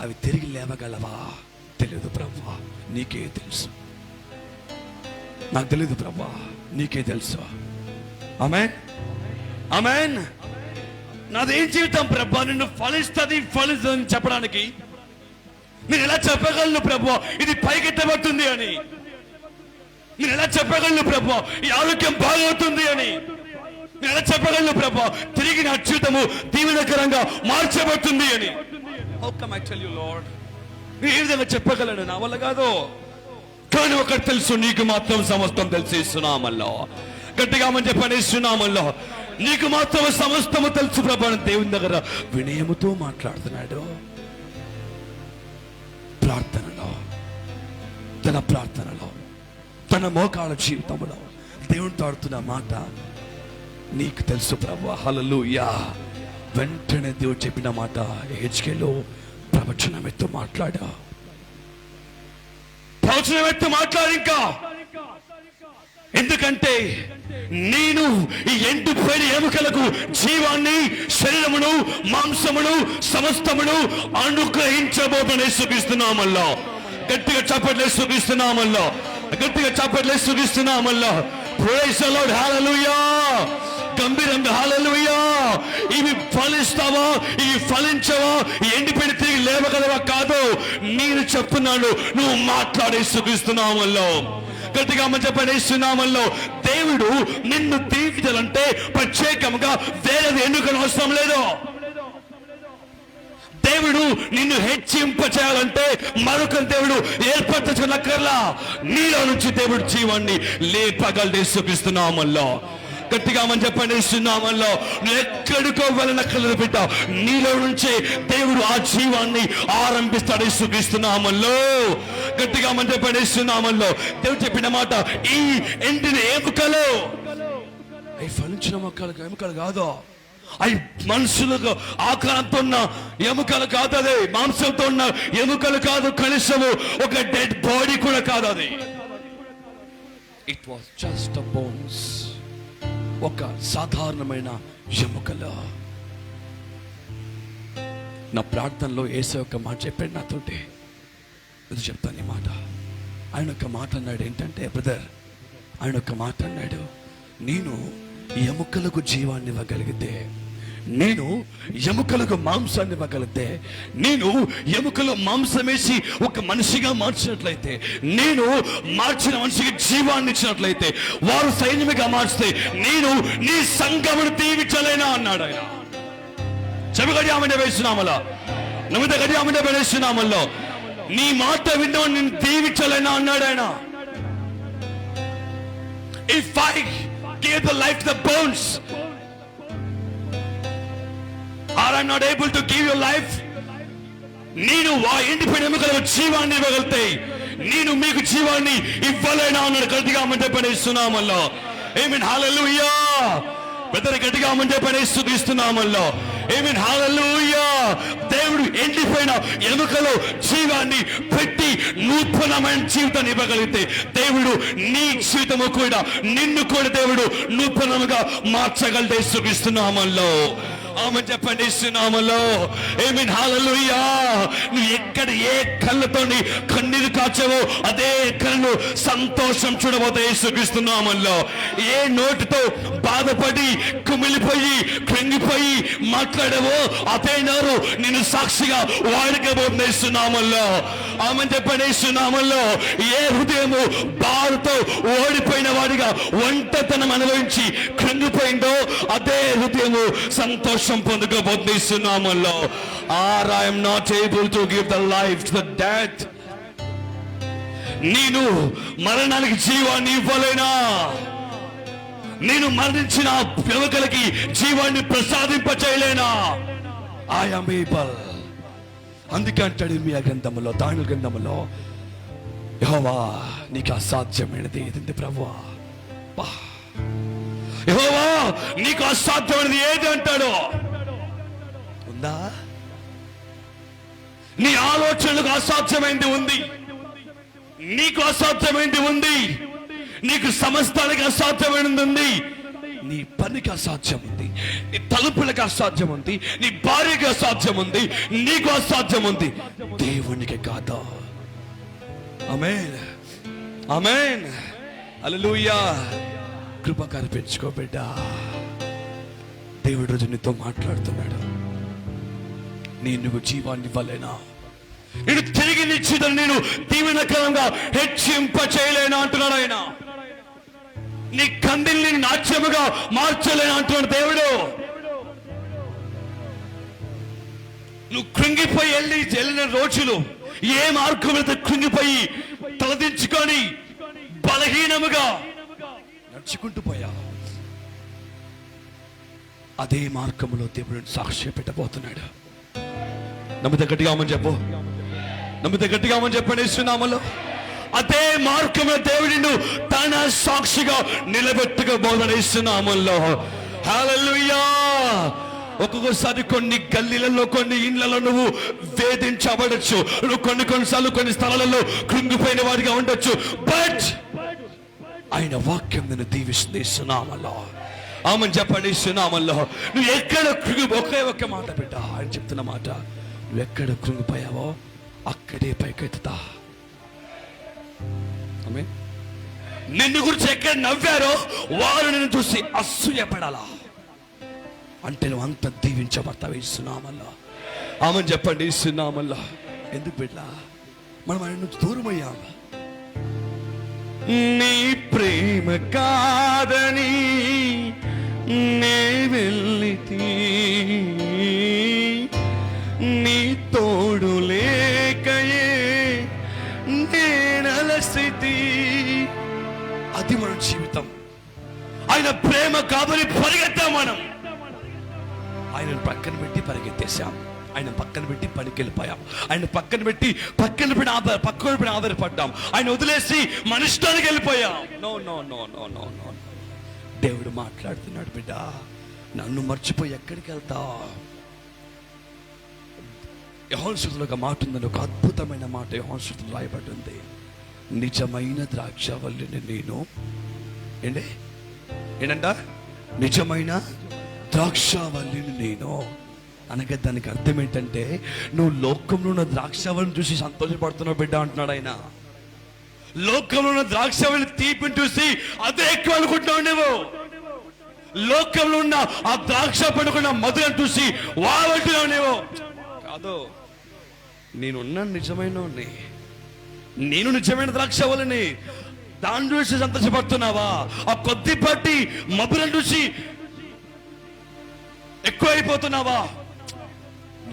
Speaker 1: అవి తిరిగి లేవగలవా? తెలియదు ప్రభువా, నీకే తెలుసు. నాకు తెలియదు ప్రభువా, నీకే తెలుసు. ఆమేన్, ఆమేన్. నాదేం జీవితం ప్రభువా, నిన్ను ఫలిస్తుందని చెప్పడానికి నేను ఎలా చెప్పగలను ప్రభువా ఇది పైకెత్తబడుతుంది అని? నేను ఎలా చెప్పగలను ప్రభువా ఈ ఆరోగ్యం బాగవుతుంది అని? నేను ఎలా చెప్పగలను ప్రభువా తిరిగి నా జీవితము దీవెనకరంగా మార్చబడుతుంది అని? How come I tell you, Lord? నేను ఏ విధంగా చెప్పగలను? నా వల్ల కాదు. కానీ ఒకటి తెలుసు, నీకు మాత్రం సమస్తం తెలిసి ఇస్తున్నామల్లో. గట్టిగా మనం చెప్పండి, ఇస్తున్నామల్లో నీకు మాత్రం సమస్తము తెలుసు ప్రభు అని దేవుని దగ్గర వినయముతో మాట్లాడుతున్నాడు. ప్రార్థనలో, తన ప్రార్థనలో, తన మోకాళ్ళ జీవితంలో దేవునితో ఆడుతున్న మాట నీకు తెలుసు ప్రభు. హల్లెలూయా. వెంటనే దేవుడు చెప్పిన మాట, హెజ్కేలు ప్రవచనమెత్తు మాట్లాడా, ప్రవచనమెత్తు మాట్లాడు ఇంకా. ఎందుకంటే నేను ఈ ఎండిపోయిన ఎముకలకు జీవాన్ని, శరీరమును, మాంసమును, సమస్తమును అనుగ్రహించబోతనే చూపిస్తున్నామల్లో. గట్టిగా చప్పట్లే చూపిస్తున్నామల్లో, గట్టిగా చప్పట్లే చూపిస్తున్నామల్లో. Praise the lord. హల్లెలూయా. గంభీరంగా హల్లెలూయా. ఇవి ఫలిస్తావా, ఇవి ఫలించవా, ఎండిపోయిన తిరిగి లేవగలవా? కాదు, నేను చెప్తున్నాను, నువ్వు మాట్లాడే చూపిస్తున్నామల్లో. గట్టిగా మనం చెప్పండి, ఇస్తున్నామల్లో. దేవుడు నిన్ను దీవించాలంటే ప్రత్యేకంగా వేరేది ఎన్నుకని అవసరం లేదు. దేవుడు నిన్ను హెచ్చింపచేయాలంటే మరొక దేవుడు ఏర్పరచుకున్నక్కర్లా. నీలో నుంచి దేవుడు జీవాన్ని లేపగలదే చూపిస్తున్నామల్లో. గట్టిగా మనం చెప్పండి, ఇస్తున్నామల్లో. నువ్వు ఎక్కడికో వెళ్ళనక్కర్లేదు బిడ్డ, నీలో నుంచే దేవుడు ఆ జీవాన్ని ఆరంభిస్తాడు చూపిస్తున్నామల్లో. గట్టిగా మనం చెప్పండి, ఇస్తున్నామల్లో. దేవుడు చెప్పిన మాట, ఈ ఎండిన ఎముకలు అవి ఫలించిన ఎముకలు కాదు, అవి మనుషులకు ఆకారంతో ఉన్న ఎముకలు కాదు, అది మాంసంతో ఉన్న ఎముకలు కాదు, కనీసము ఒక డెడ్ బాడీ కూడా కాదు అది. It was just a bones, ఒక సాధారణమైన ఎముకలు. నా ప్రార్థనలో యేసు ఒక మాట చెప్పాడు నాతోటి, ఇది చెప్తాను ఈ మాట. ఆయన ఒక మాట అన్నాడు, ఏంటంటే బ్రదర్, ఆయన ఒక మాట అన్నాడు, నేను ఎముకలకు జీవాన్ని ఇవ్వగలిగితే, నేను ఎముకలకు మాంసాన్ని ఇవ్వగలిగితే, నేను ఎముకలో మాంసం వేసి ఒక మనిషిగా మార్చినట్లయితే, నేను మార్చిన మనిషికి జీవాన్ని ఇచ్చినట్లయితే, వారు సైన్యముగా మార్చితే నేను నీ సంఘమును దీవించలేనా అన్నాడు ఆయన. చెబగడియామంటే వేస్తున్నామలా, నమ్మితే గడియామంటే వేస్తున్నామల్లో. నీ మాట విన్నా నేను దీవించలేనా అన్నాడు ఆయన. If I gave the life to the bones, are I not able to give you life? నేను ఆ ఎండిపోయిన ఎముకలకు జీవాన్ని ఇవ్వగలితే నేను మీకు జీవాన్ని ఇవ్వలేనా అన్నాడు. గట్టిగా మంటే పనిస్తున్నామల్లో. ఆమేన్, హల్లెలూయా. బ్రదర్ గట్టిగా మంటే పనిస్తున్నామల్లో. ఆమేన్, హల్లెలూయా. దేవుడు ఎండిపోయిన ఎముకలో జీవాన్ని పెట్టి నూతనమైన జీవితాన్ని ఇవ్వగలిగితే, దేవుడు నీ జీవితము కూడా, నిన్ను కూడా దేవుడు నూతనముగా మార్చగలితే చూపిస్తున్నామల్లో. ఆమె చెప్పండి యేసునామములో ఆమేన్ హల్లెలూయా. నువ్వు ఎక్కడ ఏ కళ్ళతోని కన్నీరు కాచవో అదే కళ్ళు సంతోషం చూడబోతే యేసుక్రీస్తు నామములో. ఏ నోటితో బాధపడి కుమిలిపోయి కృంగిపోయి మాట్లాడవో అదే నోరు నిన్ను సాక్షిగా వాడుకోబోతుంది యేసునామములో. ఆమె చెప్పండి యేసునామములో. ఏ హృదయము బాధతో ఓడిపోయిన వాడిగా ఒంటరితనం అనుభవించి కృంగిపోయిందో అదే హృదయము సంతోషం పొందుకోబోతుంది యేసునామములో. Or I am not able to give the life to the death. నేను మరణానికి జీవాన్ని ఇవ్వలేనా? నేను మరణించిన ఎముకలకి జీవాన్ని ప్రసాదింప చేయలేనా? I am able. అందుకే అంటాడు మీ గ్రంథములో, దానియేలు గ్రంథములో, యెహోవా నీకు అసాధ్యమైనది ఏది ప్రభువా? యెహోవా నీకు అసాధ్యమైనది ఏది అంటాడు? ఉందా? నీ ఆలోచనలకు అసాధ్యమైంది ఉంది, నీకు అసాధ్యమైంది ఉంది, నీకు సమస్తానికి అసాధ్యమైనది ఉంది, నీ పనికి అసాధ్యం ఉంది, నీ తలుపులకు అసాధ్యం ఉంది, నీ భార్యకి అసాధ్యం ఉంది, నీకు అసాధ్యం ఉంది, దేవునికి కాదా? ఆమేన్ ఆమేన్ హల్లెలూయా. కృప కనిపించుకో బిడ్డ. దేవుడు రోజు నీతో మాట్లాడుతున్నాడు. నువ్వు జీవాన్ని ఇవ్వలేనా? నేను తిరిగి నిశ్చితం నేను దీవెనకరంగా హెచ్చింప చేయలేనా అంటున్నాడు ఆయన. నీ కందిల్ని నాట్యముగా మార్చలేనా అంటున్నాడు దేవుడు. నువ్వు కృంగిపోయి వెళ్ళిన రోజులు ఏ మార్గం వెళ్తే కృంగిపోయి తలదించుకొని బలహీనముగా నడుచుకుంటూ పోయా, అదే మార్గంలో దేవుడు సాక్షి పెట్టబోతున్నాడు. నమ్మితే గట్టిగా ఆమని చెప్పు. నమ్మితే గట్టిగా ఆమని చెప్పండి యేసునామములో. అదే మార్గంలో దేవుడు తన సాక్షిగా నిలబెట్టుకోబోతున్నాడు యేసునామములో. హల్లెలూయా. ఒక్కొక్కసారి కొన్ని గల్లీలలో కొన్ని ఇండ్లలో నువ్వు వేధించబడచ్చు, నువ్వు కొన్నిసార్లు కొన్ని స్థలాలలో కృంగిపోయిన వాడిగా ఉండొచ్చు. బట్ ఆయన వాక్యం నిన్ను దీవిస్తుంది యేసునామములో. ఆమని చెప్పండి యేసునామములో. నువ్వు ఎక్కడ ఒకే ఒక్క మాట బిడ్డ, ఆయన చెప్తున్న మాట, నువ్వు ఎక్కడ కృంగిపోయావో అక్కడే పైకెత్తుతా. ఆమేన్. నిన్ను గురించి ఎక్కడ నవ్వారో వారు నిన్ను చూసి అసూయపడాలా అంటే నువ్వు అంత దీవించబడతావు యేసునామములో. ఆమని చెప్పండి యేసునామములో. ఎందుకు బిడ్డ మనం ఆయన నుంచి దూరం అయ్యాం? నీ ప్రేమ కాదని నే వెళ్ళితి, నీ తోడు లేకయే నేనలసితి. అది మన జీవితం. ఆయన ప్రేమ కాదని పరిగెత్తాం మనం. ఆయన పక్కన పెట్టి పరిగెత్తేసాం. ఆయన పక్కన పెట్టి పనికి వెళ్ళిపోయాం. ఆయన పక్కన పెట్టి ఆధారపడ్డాం. ఆయన వదిలేసి మన ఇష్టానికి వెళ్ళిపోయాం. No no no no no no. దేవుడు మాట్లాడుతున్నాడు, బిడ్డ నన్ను మర్చిపోయి ఎక్కడికి వెళ్తావు? యోహాను సువార్తలో ఒక మాట ఉందని, ఒక అద్భుతమైన మాట యోహాను సువార్తలో రాయబడి ఉంది. నిజమైన ద్రాక్షవల్లిని నేను. ఏంటంట? నిజమైన ద్రాక్షవల్లిని నేను అనగా దానికి అర్థం ఏంటంటే, నువ్వు లోకంలో ఉన్న ద్రాక్షవల్లిని చూసి సంతోషపడుతున్నావు బిడ్డ అంటున్నాడు ఆయన. లోకంలో ఉన్న ద్రాక్షవల్లి తీపిని చూసి అదే ఎక్కువ అనుకుంటున్నావు నువ్వు. లోకంలో ఉన్న ఆ ద్రాక్ష పండుకున్న మధురం చూసి వావంటున్నావు నువ్వు. కాదు, నేనున్న నిజమైన, నేను నిజమైన ద్రాక్షవల్లిని. దాన్ని చూసి సంతోషపడుతున్నావా? ఆ కొద్దిపాటి మధురం చూసి ఎక్కువ అయిపోతున్నావా?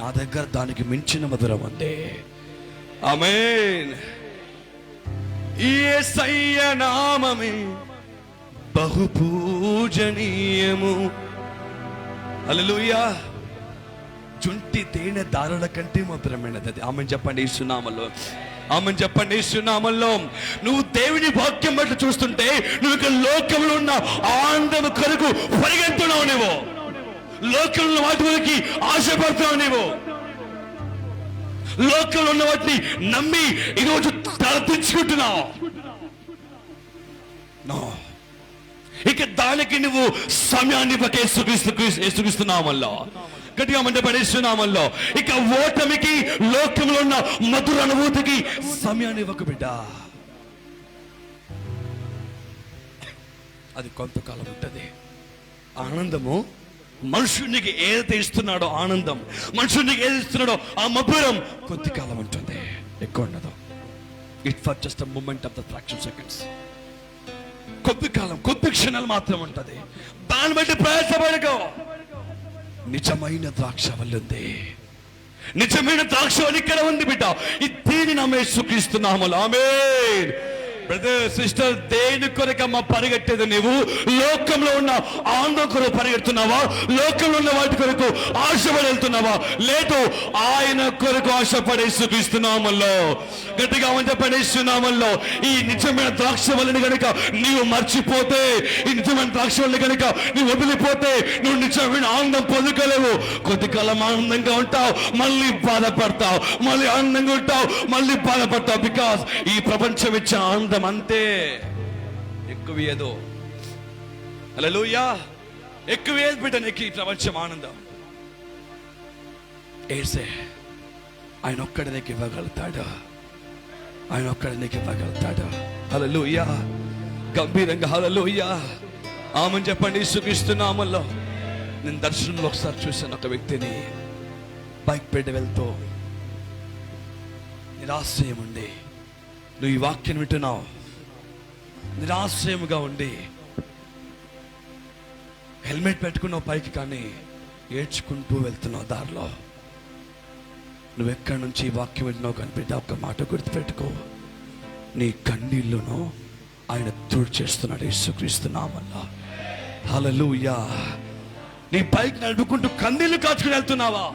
Speaker 1: నా దగ్గర దానికి మించిన మధురం ఉంది. ఆమేన్. యేసయ్య నామమే బహు పూజనీయము. హల్లెలూయా. జుంటి తేనె దారుల కంటే మధురమైనది అది. ఆమేన్ చెప్పండి యేసునామములో. ఆమేన్ చెప్పండి యేసునామములో. నువ్వు దేవుని వాక్యం బట్టి చూస్తుంటే నువ్వు ఇక లోకంలో ఉన్న ఆనందం కొరకు పరిగెత్తున్నావు. నువ్వు లోకంలో వాటి వరకు ఆశపడుతున్నావు. నువ్వు లోకంలో ఉన్న వాటిని నమ్మి ఈరోజు తలదించుకుంటున్నావు. ఇక దానికి నువ్వు సమయాన్ని ఇవ్వక యేసుక్రీస్తునామల్లో గట్టిగా మంటే పడేస్తున్నామల్లో ఇక ఓటమికి లోకంలో ఉన్న మధుర అనుభూతికి సమయాన్ని ఇవ్వక బిడ్డ. అది కొంతకాలం ఉంటుంది. ఆనందము మనుషునికి ఏదైతే ఇస్తున్నాడో, ఆనందం మనుషునికి ఏది ఇస్తున్నాడో ఆ మధురం కొద్ది కాలం ఉంటుంది, ఎక్కువ ఉండదు. It for just moment of the fraction seconds. కొద్ది కాలం, కొద్ది క్షణాలు మాత్రం ఉంటుంది. దాన్ని బట్టి ప్రయాసపడకో. నిజమైన ద్రాక్ష వల్లి ఉంది, నిజమైన ద్రాక్ష వల్లి ఇక్కడ ఉంది బిడ్డ. దీన్ని నమ్మే యేసుక్రీస్తునామములో ఆమేన్. బ్రదర్ సిస్టర్, దేని కొరకమ్మ పరిగెట్టేది? నీవు లోకంలో ఉన్న ఆనందం కొరకు పరిగెడుతున్నావా? లోకంలో ఉన్న వాటి కొరకు ఆశపడి వెళ్తున్నావా? లేదు, ఆయన కొరకు ఆశపడి యేసుక్రీస్తునామములో గట్టిగా మంచి పడేస్తున్నామల్లో ఈ నిజమైన ద్రాక్ష వల్లిని కనుక నీవు మర్చిపోతే, ఈ నిజమైన ద్రాక్ష వల్లిని కనుక నీవు వదిలిపోతే నువ్వు నిజమైన ఆనందం పొందుకోలేవు. కొద్ది కాలం ఆనందంగా ఉంటావు, మళ్ళీ బాధపడతావు, మళ్ళీ ఆనందంగా ఉంటావు, మళ్ళీ బాధపడతావు. బికాస్ ఈ ప్రపంచం ఇచ్చే ఆనందం అంతే, ఎక్కువేదో. హల్లెలూయా. ఎక్కువేది బిడ్డ నీకు ఈ ప్రపంచం ఆనందం. ఏసే ఆయన ఒక్కడే నీకు ఇవ్వగలుగుతాడు, ఆయన ఒక్కడే నీకు ఇవ్వగలుగుతాడు. హల్లెలూయా. గంభీరంగా హల్లెలూయా ఆమని చెప్పండి. యేసుక్రీస్తునామములో నేను దర్శనంలో ఒకసారి చూశాను ఒక వ్యక్తిని బైక్ పెట్టి వెళ్తూ నిరాశ్రయం ఉండి, నువ్వు ఈ వాక్యం వింటున్నావు, నిరాశ్రయముగా ఉండి హెల్మెట్ పెట్టుకున్నావు పైకి, కానీ ఏడ్చుకుంటూ వెళ్తున్నావు దారిలో. నువ్వు ఎక్కడి నుంచి ఈ వాక్యం వింటున్నావు కానీ బిడ్డ ఒక మాట గుర్తుపెట్టుకో, నీ కన్నీళ్ళను ఆయన తుడిచేస్తున్నాడు యేసుక్రీస్తునామములో. హల్లెలూయా. నీ బైక్ నడుపుకుంటూ కన్నీళ్లు కాచుకుని వెళ్తున్నావా?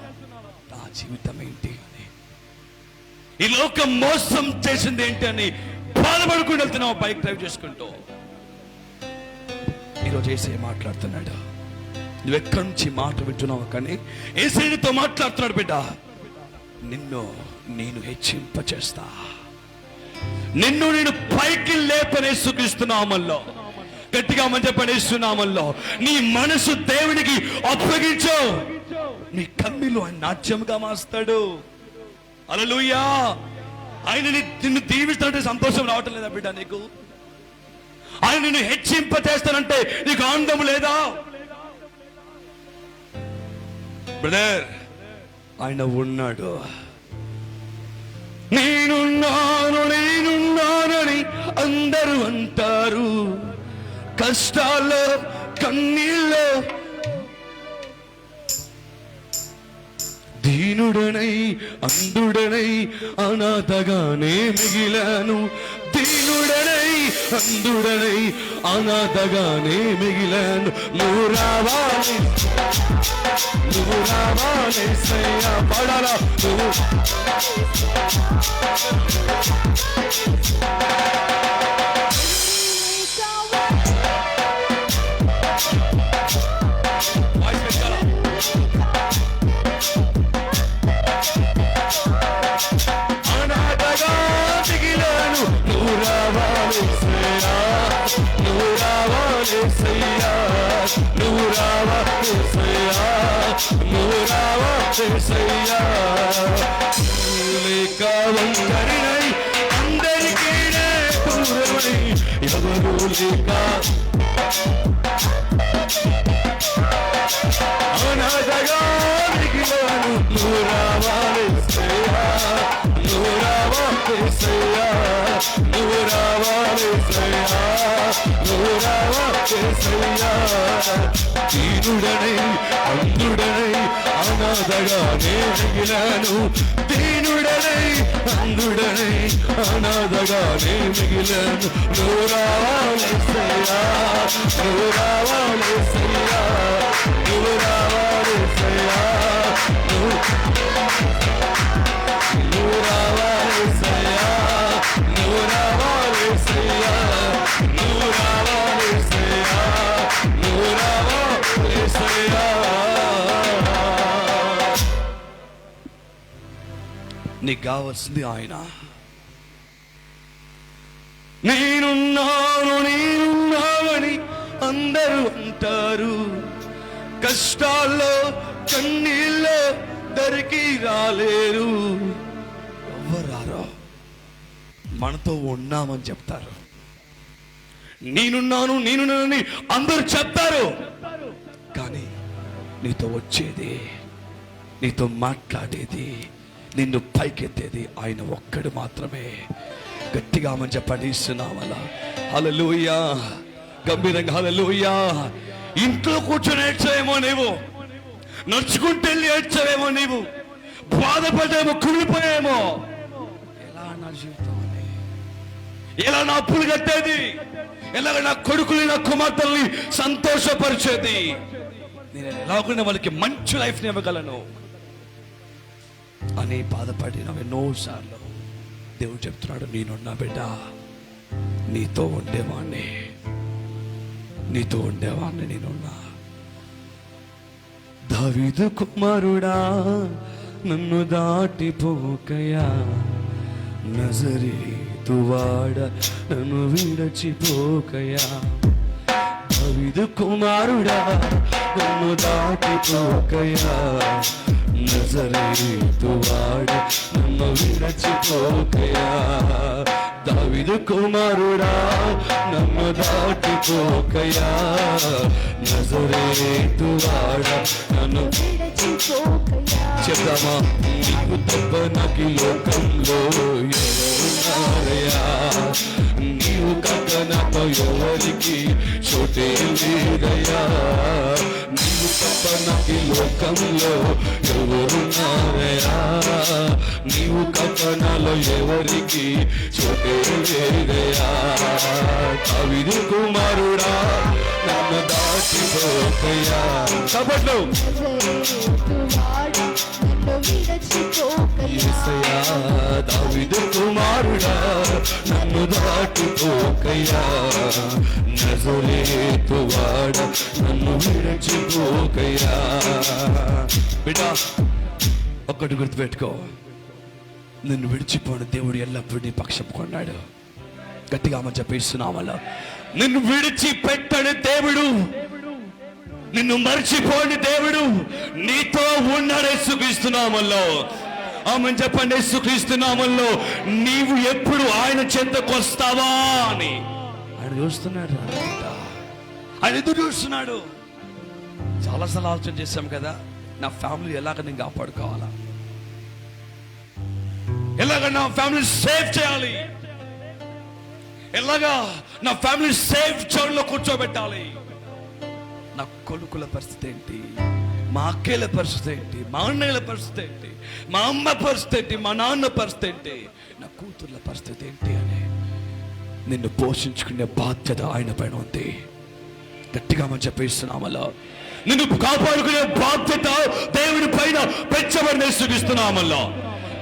Speaker 1: నా జీవితం ఏంటి అని, ఈ లోకం మోసం చేసింది ఏంటి అని బాధపడుకుంటూ వెళ్తున్నావు బైక్ డ్రైవ్ చేసుకుంటూ. ఈరోజు యేసయ్య మాట్లాడుతున్నాడు. నువ్వు ఎక్కడి నుంచి మాట వింటున్నావు కానీ యేసయ్యతో మాట్లాడుతున్నాడు. బిడ్డ, నిన్ను నేను హెచ్చింపచేస్తా, నిన్ను నేను పైకి లేపని యేసుక్రీస్తునామములో గట్టిగా మంచి పడేస్తున్నామల్లో నీ మనసు దేవునికి అప్పగించు, నీ కన్నీళ్ళు ఆయన నాట్యముగా మాస్తాడు. హల్లెలూయా. ఆయన నిన్ను దీవిస్తానంటే సంతోషం రావటం లేదా బిడ్డ నీకు? ఆయన నిన్ను హెచ్చింపచేస్తానంటే నీకు ఆనందం లేదా? బ్రదర్, ఆయన ఉన్నాడు. నేనున్నానని అందరూ అంటారు, కష్టాల్లో కన్నీళ్ళో దీనుడనై అందుడనై అనాథగానే మిగిలాను, దీనుడనై అందుడనై అనాథగానే మిగిలాను. నువ్వు రావాలి, నువ్వు రావాలి సయ్యా పడాలా నువ్వు. అనాథగా మిగిలాను, నువ్వు రావాలి సయ్యా, నువ్వు రావాలి సయ్యా, నువ్వు రావాలి సయ్యా, నువ్వు రావాలి సయ్యా. లేక ఒంటరినై అందరికీ దూరమై ఎవరు లేక అనాథగా మిగిలాను, నువ్వు రావాలి సయ్యా, నువ్వు రావాలి సయ్యా, నువ్వు రావాలి సయ్యా, నువ్వు రావాలి సయ్యా. దీనుడనై అందుడనై అనాథగానే మిగిలాను, దీనుడనై అందుడనై అనాథగానే మిగిలాను. నువ్వు రావాలి సయ్యా, నువ్వు రావాలి సయ్యా, నువ్వు రావాలి సయ్యా, నువ్వు రావాలి సయ్యా, నువ్వు రావాలి సయ్యా, నువ్వు రావాలి సయ్యా, నువ్వు రావాలి సయ్యా. నీకు కావాల్సింది ఆయన. నేనున్నానని అందరూ అంటారు, కష్టాల్లో కన్నీళ్ళో దరికి రాలేరు. ఎవరారో మనతో ఉన్నామని చెప్తారు. నేనున్నానని అందరూ చెప్తారు, కానీ నీతో వచ్చేది, నీతో మాట్లాడేది, నిన్ను పైకెత్తేది ఆయన ఒక్కడు మాత్రమే. గట్టిగా మనం చెప్పండి ఇస్తున్నామలా. హల్లెలూయా, గంభీరంగా హల్లెలూయా. ఇంట్లో కూర్చొని ఏడ్చావేమో నీవు, నడుచుకుంటూ వెళ్ళి ఏడ్చావేమో నీవు, బాధపడేమో, కుమిలిపోయేమో. ఎలా నా జీవితం అని, ఎలా నా అప్పులు కట్టేది, ఎలాగ నా కొడుకుని నా కుమార్తెల్ని సంతోషపరిచేది, నేను ఎలాగైనా వాళ్ళకి మంచి లైఫ్ ఇవ్వగలను అని బాధపడిన ఎన్నోసార్లు దేవుడు చెప్తున్నాడు, నేనున్నా బిడ్డ, నీతో ఉండేవాణ్ణి, నీతో ఉండేవాణ్ణి నేనున్నా. దావీదు కుమారుడా నన్ను దాటిపోకయా, నజరేతువాడ నన్ను విడచిపోకయా. దావీదు కుమారుడా నన్ను దాటిపోకయా, నజరేతువాడ నన్ను విడచిపోకయా. దావీదు కుమారుడా నన్ను దాటిపోకయా, నజరేతువాడ నన్ను విడచిపోకయా. చెప్దామా, నీకు తప్ప నాకు ఈ లోకంలో ఎవరున్నారయ్యా, నీవు కాక నాతో ఎవరికి చోటే లేదయ్యా. నీవు తప్ప నాకు ఈ లోకంలో ఎవరున్నారయ్యా, నీవు కాక నాలో ఎవరికి చోటే లేదయ్యా. దావీదు కుమారుడా నన్ను దాటిపోకయ్యా. కాబట్టి యేసయ్యా, దావీదు కుమారుడా నన్ను దాటిపోకయ్యా, నజరేతువాడ నన్ను విడచిపోకయ్యా. బిడ్డ, ఒక్కటి గుర్తుపెట్టుకో, నిన్ను విడిచిపోయిన దేవుడు ఎల్లప్పుడూ నీ పక్షం కొన్నాడు. గట్టిగా మనం చెప్పిస్తున్నామలా, నిన్ను విడిచిపెట్టని దేవుడు, నిన్ను మర్చిపోని దేవుడు నీతో ఉన్నాడు. యేసుక్రీస్తునామములో ఆమె చెప్పండి, యేసుక్రీస్తునామములో నీవు ఎప్పుడు ఆయన చెంతకు వస్తావా అని ఆయన చూస్తున్నాడు. ఆయన ఎదురు చూస్తున్నాడు. చాలాసార్లు ఆలోచన చేశాం కదా, నా ఫ్యామిలీ ఎలాగ నేను కాపాడుకోవాలా, ఎలాగ నా ఫ్యామిలీ సేవ్ చేయాలి, ఎలాగా నా ఫ్యామిలీ సేఫ్ జోన్ లో కూర్చోబెట్టాలి. నా కొడుకుల పరిస్థితి ఏంటి, మా అక్కల పరిస్థితి ఏంటి, మా అన్నయ్యల పరిస్థితి ఏంటి, మా అమ్మ పరిస్థితి ఏంటి, మా నాన్న పరిస్థితి ఏంటి, నా కూతుర్ల పరిస్థితి ఏంటి అని నిన్ను పోషించుకునే బాధ్యత ఆయన పైన ఉంది. గట్టిగా మనం చెప్పేస్తున్నామలా, నిన్ను కాపాడుకునే బాధ్యత దేవుడి పైన పెంచబడిన యేసుక్రీస్తునామములో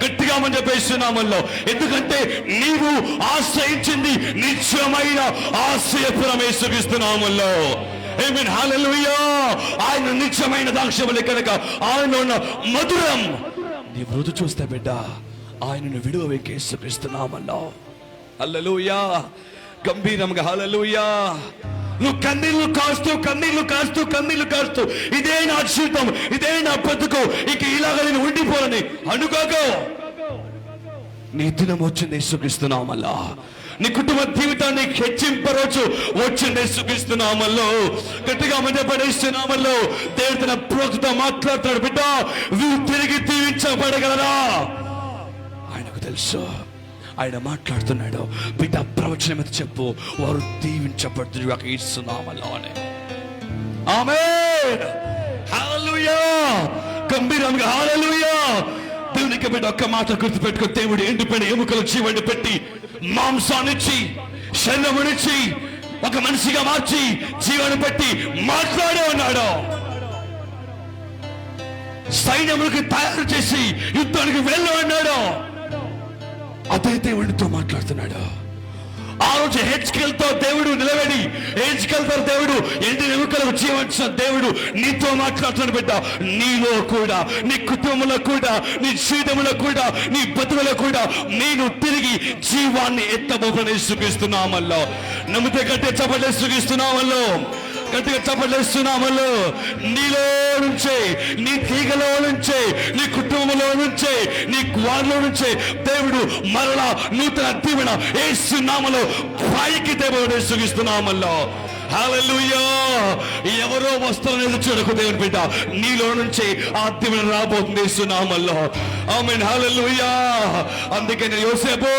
Speaker 1: గట్టిగా మనం చెప్పేస్తున్నామల్లో. ఎందుకంటే నీవు ఆశ్రయించింది నిత్యమైన ఆశ్రయపురం యేసుక్రీస్తునామములో. ఆమేన్, హల్లెలూయా. ఆయన నిత్యమైన ద్రాక్షవల్లి కనుక ఆయన ఉన్న మధురం నీ మృదు చూస్తే బిడ్డ, ఆయనను విడువవేకి యేసుక్రీస్తునామములో. హల్లెలూయా, గంభీరంగా హల్లెలూయా. నువ్వు కన్నీళ్లు కాస్తూ ఇదే నా జీవితం, ఇదే నా బ్రతుకు, ఇక ఇలాగ నేను ఉండిపోనని అనుకోకు. నీ దినం వచ్చింది యేసుక్రీస్తునామములో. నీ కుటుంబ జీవితాన్ని హెచ్చింపరోజు వచ్చింది యేసుక్రీస్తునామములో. గట్టిగా పడేస్తున్నామల్లో దేవుడు తన ప్రోక్తతో మాట్లాడుతాడు. బిడ్డ, నువ్వు తిరిగి దీవించబడగలరా? ఆయనకు తెలుసు. ఆయన మాట్లాడుతున్నాడు. బిడ్డ, ప్రవచనం మీద చెప్పు, వారు దీవించబడుతున్నారు యేసునామములో అని. ఆమేన్, హల్లెలూయా. గంభీరంగా హల్లెలూయా. దేవునికి బిడ్డ ఒక్క మాట గుర్తుపెట్టుకో, దేవుడు ఎండిపోయిన ఎముకలు జీవాన్ని పెట్టి మాంసాన్నిచ్చి శరీరమునిచ్చి ఒక మనిషిగా మార్చి జీవాన్ని పెట్టి మాట్లాడే ఉన్నాడు. సైన్యములకు తయారు చేసి యుద్ధానికి వెళ్ళి ఉన్నాడు. అదే దేవుడితో మాట్లాడుతున్నాడు. ఆ రోజు హెచ్కెల్తో దేవుడు నిలబడి, హెచ్కెల్తో దేవుడు ఎండి ఎముకలకు జీవించిన దేవుడు నీతో మాట్లాడుతున్నాడు. బిడ్డ, నీలో కూడా, నీ కుటుంబంలో కూడా, నీ జీవితంలో కూడా, నీ బతుకులో కూడా నేను తిరిగి జీవాన్ని ఎత్తబోపని యేసుక్రీస్తునామములో. నమ్మితే కట్టే చప్పట్లు యేసుక్రీస్తునామములో. గట్టిగా చప్పట్లేస్తున్నామల్లో నీలో నుంచే, నీ తీగలో నుంచే, నీ కుటుంబంలో నుంచే, నీ వారిలో నుంచే దేవుడు మరలా నూతన దీవెన యేసు నామములో పైకి దేవుడు సుగిస్తున్నామల్లో. హల్లెలూయా. ఎవరో వస్తువులను ఎదురు చూడకు దేవుని బిడ్డ, నీలో నుంచి ఆ దీవెన రాబోతుంది యేసు నామములో. ఆమేన్. హల్లెలూయా. అందుకని యోసేపు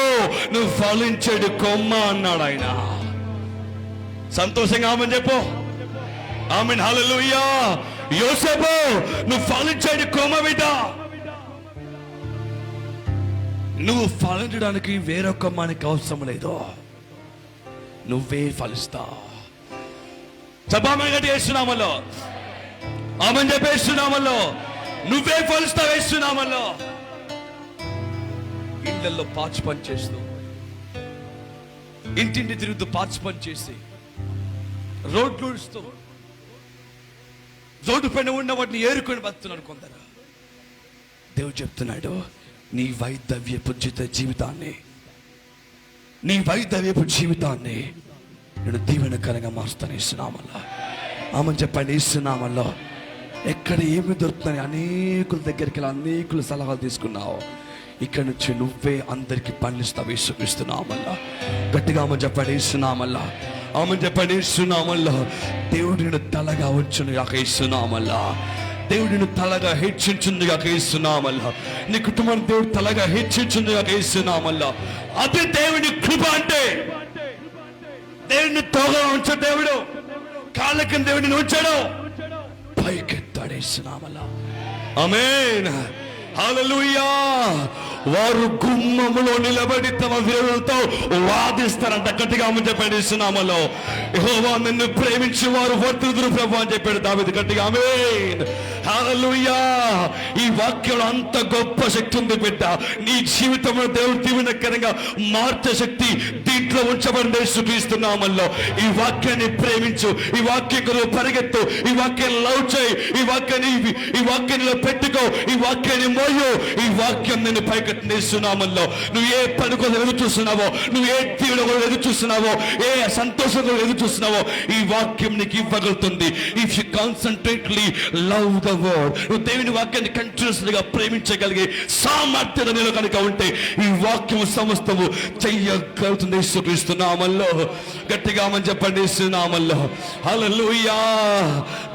Speaker 1: నువ్వు ఫలించేడు కొమ్మ అన్నాడు ఆయన. సంతోషంగా ఆమేన్ చెప్పు. ఆమేన్. హల్లెలూయా. యోసేపు నువ్వు ఫలించేడు కొమ్మ బిడ్డ. నువ్వు ఫలించడానికి వేరొక మనకి అవసరం లేదు, నువ్వే ఫలిస్తావు. సభామణి వేస్తున్నామల్లో ఆమెను చెప్పేస్తున్నామల్లో నువ్వే ఫలిస్తావు వేస్తున్నామల్లో. ఇళ్లలో పాచి పని చేస్తూ, ఇంటింటి తిరుగుతూ పాచి పని చేసి, రోడ్లు ఊడుస్తూ, రోడ్డు పైన ఉన్న వాటిని ఏరుకొని బతున్నారు కొందరు. దేవుడు చెప్తున్నాడు, నీ వైదవ్యపు జీవితాన్ని, నీ వైదవ్యపు జీవితాన్ని నేను దీవెనకరంగా మారుస్తాను ఇస్తున్నామల్లా. ఆమెను చెప్పండి ఇస్తున్నామల్లో. ఎక్కడ ఏమి దొరుకుతుంది అనేకుల దగ్గరికి వెళ్ళి అనేకుల సలహాలు తీసుకున్నావు, ఇక్కడ నుంచి నువ్వే అందరికి పండిస్తావు ఇస్తున్నామల్లా. గట్టిగా ఆమెను చెప్పండి ఇస్తున్నామల్లా. ఆమెను చెప్పండి ఇస్తున్నామల్లా. దేవుడు నేను తలగా వచ్చును కాక ఇస్తున్నామల్లా. దేవుడిని తలగా హెచ్చించింది కాక ఇస్తున్నామల్లా. నీ కుటుంబాన్ని దేవుడు తలగా హెచ్చించింది కాక ఇస్తున్నామల్లా. అది దేవుని కృప అంటే. దేవుడిని తోగా ఉంచాడు దేవుడు, కాళ్ళ కింద దేవుడిని ఉంచాడు, పైకెత్తాడేస్తున్నామల్లా. ఆమేన్. హల్లెలూయా. వారు గుమ్మములో నిలబడి తమ విరోధులతో వాదిస్తారంట. గట్టిగా ఆమెను చెప్పండి ఇస్తున్నామల్లో. యెహోవా నిన్ను ప్రేమించి వారు వర్తిల్లుదురు ప్రభువా అని చెప్పాడు దావీదు. గట్టిగా ఆమేన్. హల్లెలూయా. ఈ వాక్యంలో అంత గొప్ప శక్తి ఉంది బిడ్డ. నీ జీవితంలో దేవుడు దీవెనకరంగా మార్చే శక్తి దీంట్లో ఉంచబడింది యేసుక్రీస్తునామములో. ఈ వాక్యాన్ని ప్రేమించు, ఈ వాక్యం పరిగెత్తు, ఈ వాక్యాన్ని లవ్ చేయి, ఈ వాక్యాన్ని పెట్టుకో, ఈ వాక్యాన్ని మోయు. ఈ వాక్యం నేను పైకి యేసునామములో. నువ్వు ఏ పని కోసం ఎదురు చూస్తున్నావో, నువ్వు ఏ దీవెన కోసం ఎదురు చూస్తున్నావో, ఏ సంతోషం కోసం ఎదురు చూస్తున్నావో, ఈ వాక్యం నీకు ఇవ్వగలుగుతుంది. If you constantly love the word, నువ్వు దేవుని వాక్యాన్ని కంటిన్యూస్లీ గా ప్రేమించగలిగే సామర్థ్యం నీలో కనుక ఉంటే ఈ వాక్యం సమస్తము చెయ్యగలుగుతుంది యేసుక్రీస్తునామములో. గట్టిగా ఆమేన్ చెప్పండి యేసునామములో. హల్లెలూయా.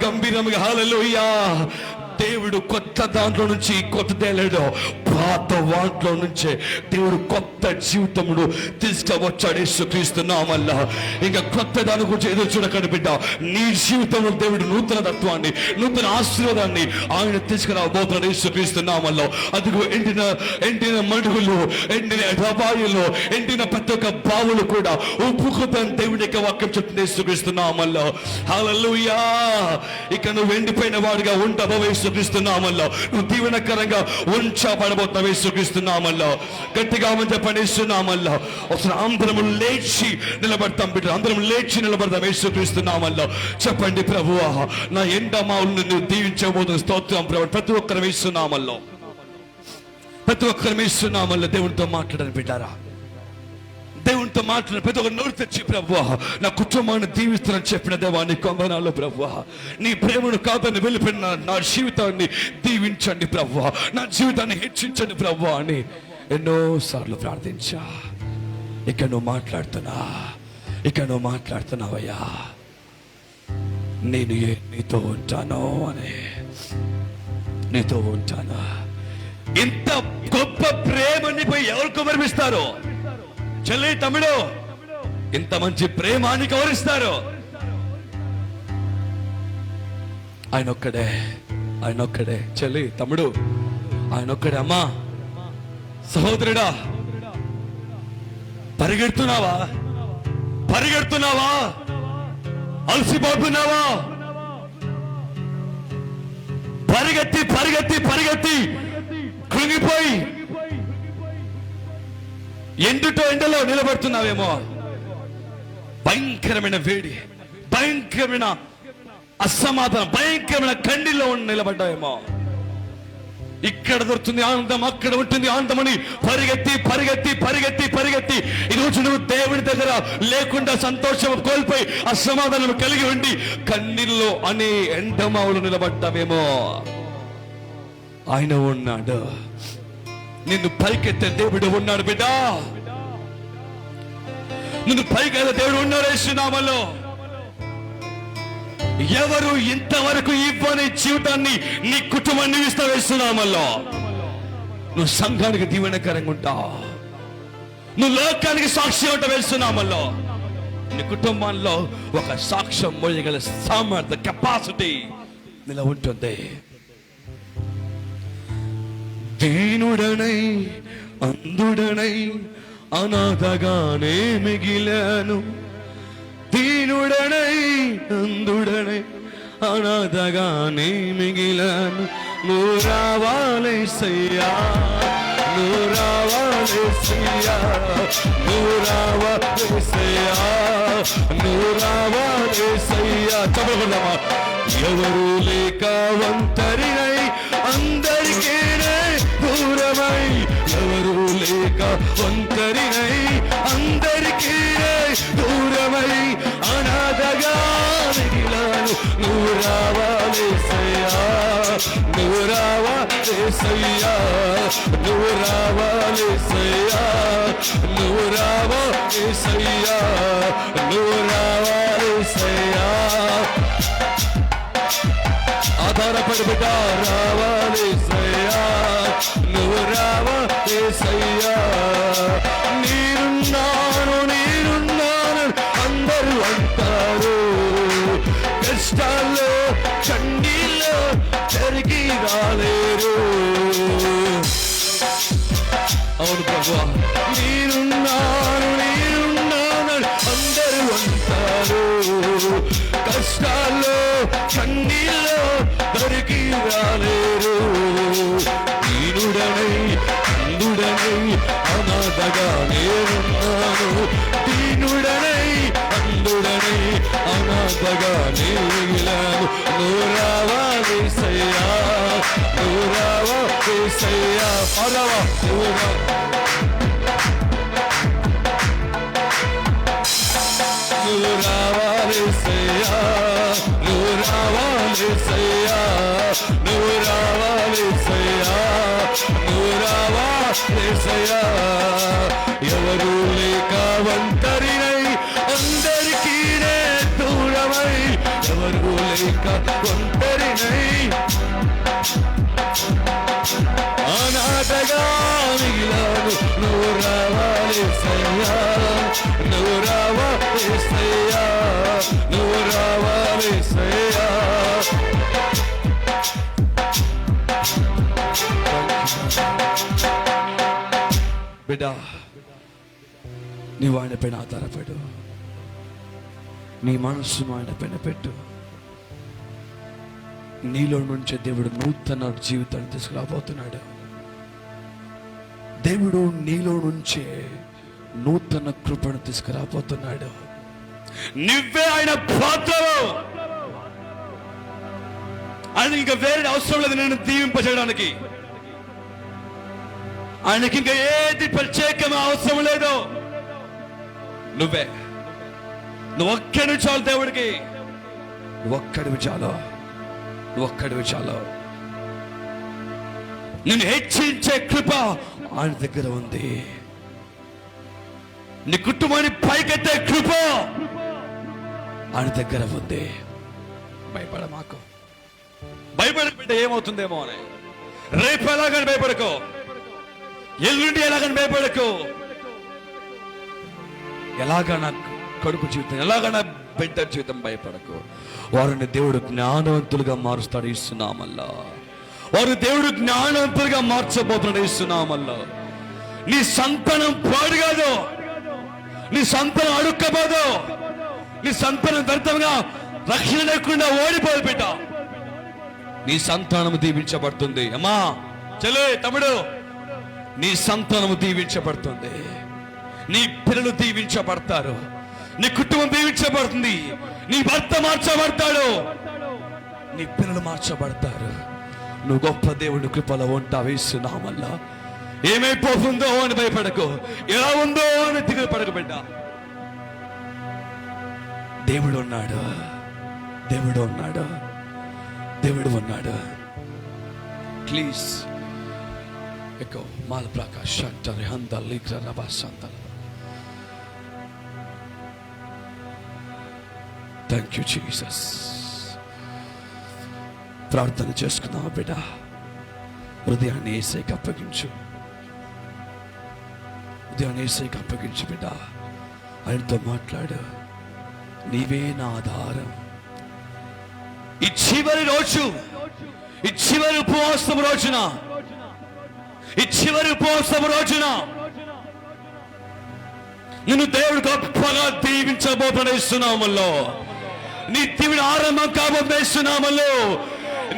Speaker 1: గంభీరంగా హల్లెలూయా. దేవుడు కొత్త దాంట్లో నుంచి కొత్త తేలేడు, పాత వాంట్లో నుంచే దేవుడు కొత్త జీవితమును తీసుకువచ్చాడు యేసుక్రీస్తునామములో. ఇంకా కొత్త దాని గురించి ఎదురు చూడకండి బిడ్డ. నీ జీవితంలో దేవుడు నూతన తత్వాన్ని, నూతన ఆశీర్వాదాన్ని ఆయన తీసుకురాబోతున్నాడు యేసుక్రీస్తునామములో. అదిగో ఎండిన మడుగులు, ఎండిన డబాయిలు, ఎండిన ప్రతి ఒక్క బావులు కూడా ఉప్పుకుతాను దేవుడి యొక్క వాక్యం చెప్తుంది యేసుక్రీస్తునామములో. హల్లెలూయా. ఇక నువ్వు ఎండిపోయిన వాడిగా ఉండవు యేసుక్రీస్తునామములో. నువ్వు దీవెనకరంగా ఉంచబడబోతున్నావు యేసుక్రీస్తునామములో. గట్టిగా ఆమేన్ చెప్పండి యేసునామములో. అసలు అందరం లేచి నిలబడతాం బిడ్డ, అందరం లేచి నిలబడతాం యేసుక్రీస్తునామములో. చెప్పండి ప్రభువా, నా ఎండమావులను నువ్వు దీవించబోతున్న స్తోత్రం ప్రభు. ప్రతి ఒక్కరు యేసునామములో, ప్రతి ఒక్కరు యేసునామములో దేవునితో మాట్లాడని బిడ్డారా. దేవునితో మాట్లాడిన ప్రతి ఒక్క నోరు తెచ్చి ప్రభువా నా కుటుంబాన్ని దీవిస్తానని చెప్పిన దేవా నీ కొందనాలు ప్రభువా. నీ ప్రేమను కాదని వెళ్ళిపోయిన నా జీవితాన్ని దీవించండి ప్రభువా, నా జీవితాన్ని హెచ్చించండి ప్రభువా అని ఎన్నోసార్లు ప్రార్థించా. ఇక నువ్వు మాట్లాడుతున్నావయ్యా. నేను నీతో ఉంటాను అని, నీతో ఉంటాను. ఇంత గొప్ప ప్రేమని పోయి ఎవరికి వర్మిస్తారు? చెల్లి తమ్ముడు, ఇంత మంచి ప్రేమాన్ని గౌరవిస్తారు. ఆయన ఒక్కడే చెల్లి తమ్ముడు, ఆయన ఒక్కడే. అమ్మా సహోదరుడా, పరిగెడుతున్నావా? అలసిపోతున్నావా? పరిగెత్తి కృంగిపోయి ఎండలో నిలబడుతున్నావేమో. భయంకరమైన వేడి, భయంకరమైన అసమాధానం, భయంకరమైన కండిలో నిలబడ్డావేమో. ఇక్కడ దొరుకుతుంది ఆనందం, అక్కడ ఉంటుంది ఆనందం అని పరిగెత్తి పరిగెత్తి పరిగెత్తి పరిగెత్తి ఈరోజు నువ్వు దేవుని దగ్గర లేకుండా సంతోషం కోల్పోయి అసమాధానం కలిగి ఉండి కన్నీళ్ళలో అనే ఎండమావులు నిలబడ్డావేమో. ఆయన ఉన్నాడు, నిన్ను పైకెత్తే దేవుడు ఉన్నాడు బిడ్డ. నిన్ను పైకెత్తే దేవుడు ఉన్నాడు యేసునామములో. ఎవరు ఇంతవరకు ఇవ్వని జీవితాన్ని నీ కుటుంబాన్ని ఇస్తావు యేసునామములో. నువ్వు సంఘానికి దీవెనకరంగా ఉంటావు, నువ్వు లోకానికి సాక్షి ఉంటావు యేసునామములో. నీ కుటుంబంలో ఒక సాక్ష్యం మోయగల సామర్థ్య కెపాసిటీ నీలో ఉంటుంది. దీనుడనై అంధుడనై అనాథగానే మిగిలాను, దీనుడనై అందుడనై అనాథగానే మిగిలాను. నువ్వు రావాలేసయ్యా, నువ్వు రావాలేసయ్యా, నువ్వు రావాలేసయ్యా, నువ్వు రావాలేసయ్యా. చెప్పగలమా? ఎవరు లేక ఒంటరినై అందరికీ దూరమై, ఎవరు లేక ఒంటరినై అందరికీ దూరమై అనాథగా మిగిలాను. నువ్వు రావాలేసయ్యా, నువ్వు రావాలేసయ్యా, నువ్వు రావాలేసయ్యా, నువ్వు రావాలేసయ్యా, నువ్వు రావాలేసయ్యా. ఆధారపడి బిడ్డ రావాలేసయ్యా, నువ్వు రావాలేసయ్యా. నేనున్నాను నేనున్నాను అందరూ అంటారు, కష్టాల్లో చండీల్లో జరిగి రాలేరు. అవును ప్రభువా, నేనున్నాను నేనున్నాను అందరూ అంటారు, కష్టాల్లో చండీల్లో దొరికి రాలేరు. దీనుడనై అందుడనై అనాథగా నేనున్నాను, దీనుడనై అందుడనై అనాథగా మిగిలాను. నువ్వు రావాలేసయ్యా, నువ్వు రావాలేసయ్యా, పరవా నువ్వు నువ్వు రావాలేసయ్యా, నువ్వు రావాలేసయ్యా, నువ్వు రావాలేసయ్యా, నువ్వు రావాలేసయ్యా. ఎవరు లేక ఒంటరినై అందరికీ దూరమై, ఎవరు లేక ఒంటరినై అనాథగా మిగిలాను. నువ్వు రావాలేసయ్యా, నువ్వు రావాలేసయ్యా, నువ్వు రావాలేసయ్యా. బిడ్డ, నీవు ఆయన పైన ఆధారపడు, నీ మనస్సును ఆయన పైన పెట్టు. నీలో నుంచే దేవుడు నూతన జీవితాన్ని తీసుకురాబోతున్నాడు. దేవుడు నీలో నుంచే నూతన కృపను తీసుకురాబోతున్నాడు. నువ్వే ఆయన పాత్రలు. ఆయన ఇంకా వేరే అవసరం లేదు నేను దీవింపచేయడానికి. ఆయనకి ఇంకా ఏది ప్రత్యేకమైన అవసరం లేదు. నువ్వే, నువ్వు ఒక్కడివి చాలు దేవుడికి, నువ్వు ఒక్కడివి చాలు, నువ్వు ఒక్కడివి చాలు. నిన్ను హెచ్చించే కృప ఆయన దగ్గర ఉంది. నీ కుటుంబాన్ని పైకెత్తే కృప ఆయన దగ్గర ఉంది. భయపడ మాకు, భయపడకపోతే ఏమవుతుందేమో అని. రేపు ఎలాగని భయపడకు, ఎల్లుండి ఎలాగని భయపడకు. ఎలాగన్నా కొడుకు జీవితం, ఎలాగన్నా బిడ్డ జీవితం భయపడకు. వారిని దేవుడు జ్ఞానవంతులుగా మారుస్తాడు ఇస్తున్నామల్లా. వారు దేవుడు జ్ఞానవంతులుగా మార్చబోతున్నాడు ఇస్తున్నామల్లా. నీ సంతానం పాడు కాదు, నీ సంతానం అడుక్కపోదు, నీ సంతానం వ్యర్థంగా రక్షణ లేకుండా ఓడిపోదు బిడ్డ. నీ సంతానము దీవించబడుతుంది. అమ్మా చెల్లి తమ్ముడు, నీ సంతానము దీవించబడుతుంది. నీ పిల్లలు దీవించబడతారు, నీ కుటుంబం దీవించబడుతుంది, నీ భర్త మార్చబడతాడు, నీ పిల్లలు మార్చబడతారు. నువ్వు గొప్ప దేవుని కృపలో ఉంటావు యేసునామములో. ఏమైపోతుందో అని భయపడకు, ఎలా ఉందో అని దిగులు పడకు బిడ్డ. దేవుడు ఉన్నాడు, దేవుడు ఉన్నాడు, దేవుడు ఉన్నాడు. ప్లీజ్ ఎక్కువ మాల ప్రకాష్ అంటారు హందల్ రబాస్ అంటారు. Thank you Jesus. ప్రార్థన చేసుకుందాం బిడ్డ. హృదయాన్ని యేసుకి అప్పగించు, హృదయాన్ని యేసుకి అప్పగించు బిడ్డ. ఆయనతో మాట్లాడు. నీవే నా ఆధారం. ఈ చివరి రోజు, ఈ చివరి ఉపవాసం రోజున, ఈ చివరి ఉపవాసం రోజున నిన్ను దేవుడు గొప్పగా దీవించబోతున్నామల్లో. నీ దీవిని ఆరంభం కాబోతున్నామల్లో.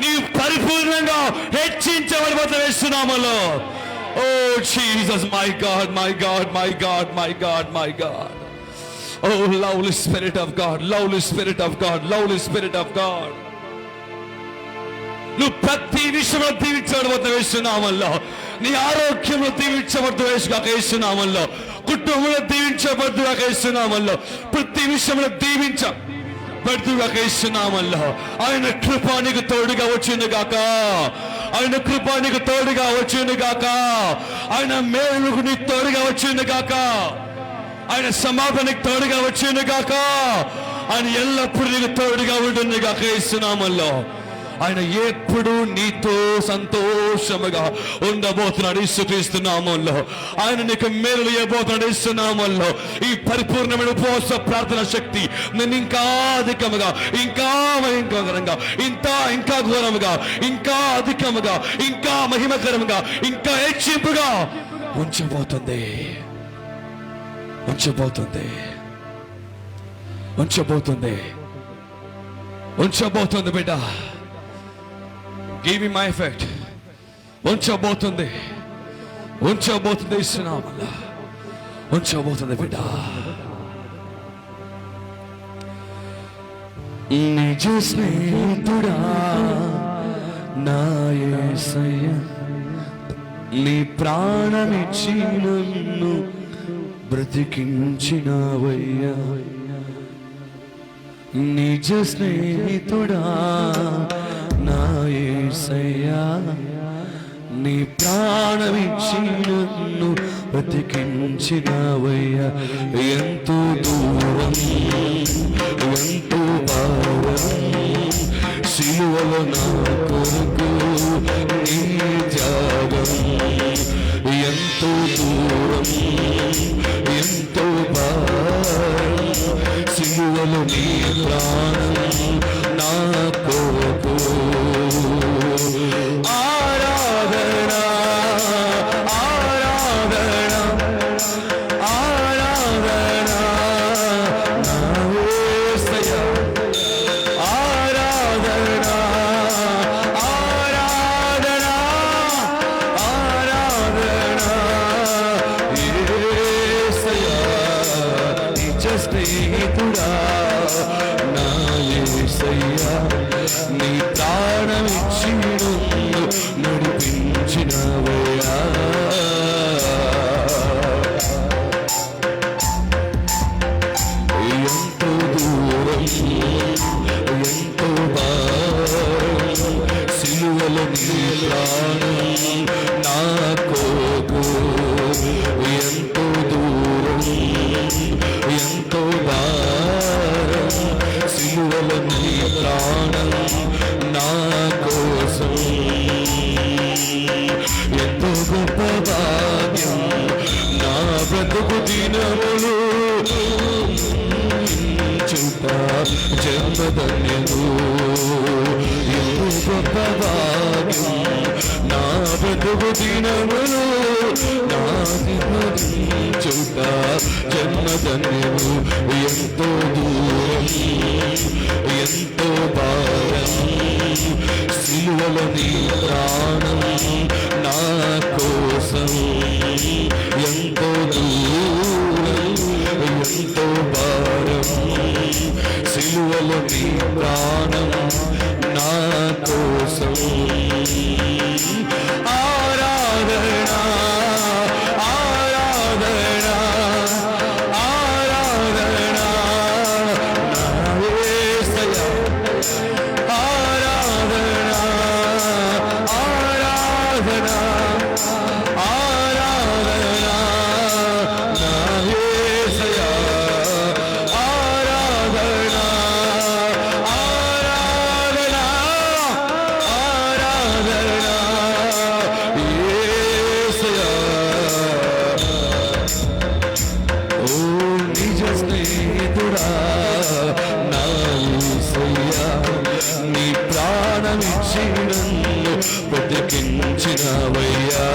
Speaker 1: నీ పరిపూర్ణంగా హెచ్చించబడబోతున్నామల్లో. Oh Jesus, my God, my God, my God, my God, my God. Oh lovely spirit of God, lovely spirit of God, lovely spirit of God. నువ్వు ప్రతి విషయంలో దీవించబడబోతున్నామల్లో. నీ ఆరోగ్యంలో దీవించబడుతున్నామల్లో, కుటుంబంలో దీవించబడుతున్నామల్లో, ప్రతి విషయంలో దీవించబడుతున్నామల్లో. ఆయన కృప నీకు తోడుగా వచ్చింది గాక, ఆయన కృప నీకు తోడుగా వచ్చింది గాక, ఆయన మేలుకు నీకు తోడుగా వచ్చింది గాక, ఆయన సమాధానికి తోడుగా వచ్చింది గాక, ఆయన ఎల్లప్పుడూ నీకు తోడుగా ఉంటుంది గాక యేసునామములో. ఆయన ఎప్పుడు నీతో సంతోషముగా ఉండబోతున్నాడు యేసుక్రీస్తు నామములో. ఆయన నీకు మేలు ఇవ్వబోతున్నాడు యేసు నామములో. ఈ పరిపూర్ణమైన ఉపవాస ప్రార్థన శక్తి నేను ఇంకా అధికముగా, ఇంకా భయంకరంగా, ఇంకా ఘోరముగా, ఇంకా అధికముగా, ఇంకా మహిమకరముగా, ఇంకా హెచ్చింపుగా ఉంచబోతుంది, ఉంచబోతుంది, ఉంచబోతుంది, ఉంచబోతుంది బిడ్డ. Give me my effect. ఉంచబోతుంది, ఉంచబోతుంది ఇస్తున్నామల్లా, ఉంచబోతుంది బిడ్డ. నిజ స్నేహితుడా నా యేసయ్య, నీ ప్రాణమిచ్చి నన్ను బ్రతికించినవయ్యా. నిజ స్నేహితుడా నా యేసయ్యా, నీ ప్రాణమిచ్చి నన్ను బ్రతికించినవయ్యా. ఎంతో దూరం, ఎంతో భారం, సిలువలో నా కొరకు నీ త్యాగం. ఎంతో దూరం, ఎంతో భారం, సిలువలో నీ ప్రాణం నా కొరకు. ఆరాధన, ఆరాధన, ఆరాధన నా యేసయ్యా. ఆరాధన, ఆరాధన, ఆరాధన యేసయ్యా. నిజ స్నేహితుడా నా యేసయ్యా, నీ ప్రాణమిచ్చి నన్ను నడిపించినవయ్యా. ఎంతో దూరం, ఎంతో భారం, సిలువలో నీ ప్రాణం నా కొరకు. ఎంతో దూరం, ఎంతో భారం, సిలువలో నీ ప్రాణం నా కోసం. ఎంతో గొప్ప భాగ్యం నా బ్రతుకు దినములు చూప జన్మధన్యము. ఎంతో గొప్ప భాగ్యం నా బ్రతుకు దినములు నా చూప జన్మధన్యము. ఎంతో దూరం, ఎంతో భారం, సిలువలో నీ ప్రాణం నా కోసం. ఎంతో దూరం, ఎంతో భారం, సిలువలో నీ ప్రాణం నా కోసం. స్నేహితుడా నా యేసయ్యా, నీ ప్రాణమిచ్చి నన్ను బ్రతికించినవయ్యా.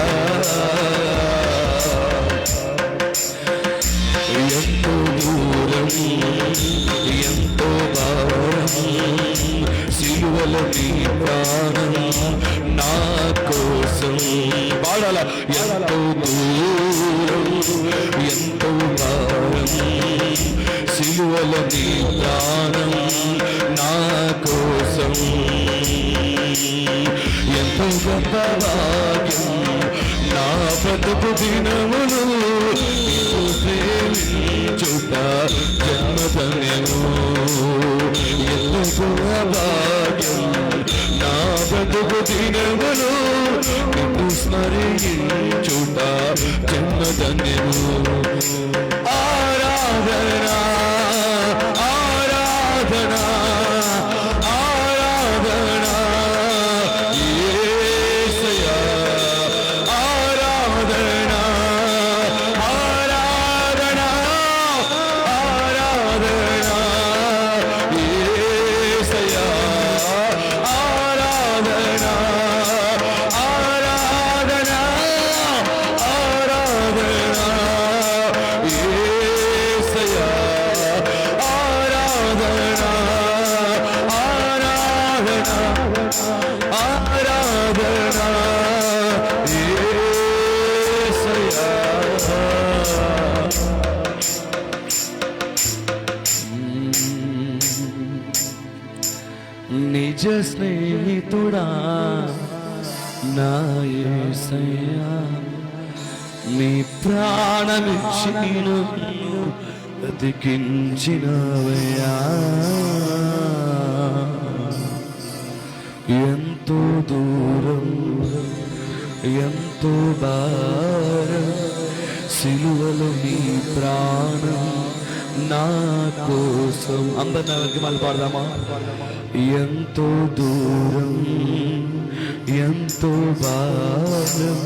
Speaker 1: ఎంతో దూరం ఎంతో భారం సిలువలో నీ ప్రాణం నా కోసం పాడాల. ఎంతో దూరం ఎంతో భారం సిలువలో నీ ప్రాణం నా కోసం. ఎంతో గొప్ప భాగ్యం నా బ్రతుకు దినములు నీవు ప్రేమించుట జన్మధన్యము. ఎంతో గొప్ప భాగ్యం నా బ్రతుకు దినములు నీవు స్మరించుట జన్మధన్యము. ఆరాధన ఆరాధన ఆరాధన యేసయ్యా, ఆరాధన ఆరాధన ఆరాధన యేసయ్యా, ఆరాధన ఆరాధన ఆరాధన యేసయ్యా, ఆరాధన ఆరాధన ఆరాధన యేసయ్యా. నిజ స్నేహితుడా నా యేసయ్యా, నీ ప్రాణమిచ్చి నన్ను బ్రతికించినవయ్యా. ఎంతో దూరం ఎంతో భారం సిలువలో నీ ప్రాణం నా కోసం. అందరికీ మళ్ళీ పాడదామా? ఎంతో దూరం ఎంతో భారం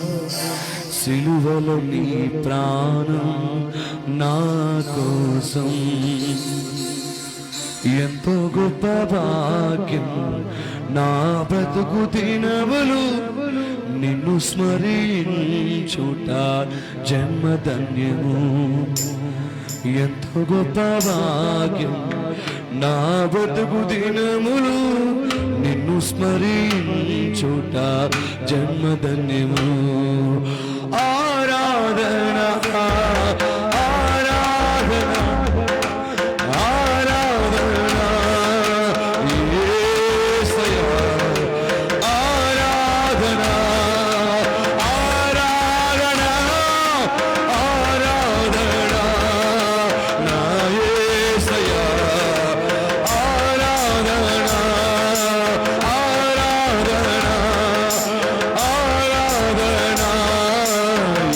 Speaker 1: సిలువలో నీ ప్రాణం నా కోసం. ఎంతో గొప్ప భాగ్యం నా బ్రతుకు దినములు నిన్ను స్మరించుట జన్మధన్యము. ఎంతో గొప్ప భాగ్యం నా బ్రతుకు దినములు నిన్ను స్మరించుట జన్మధన్యము. ఆరాధన ఆరాధన ఆరాధన యేసయ్యా, ఆరాధన ఆరాధన ఆరాధన నా యేసయ్యా, ఆరాధన ఆరాధన ఆరాధన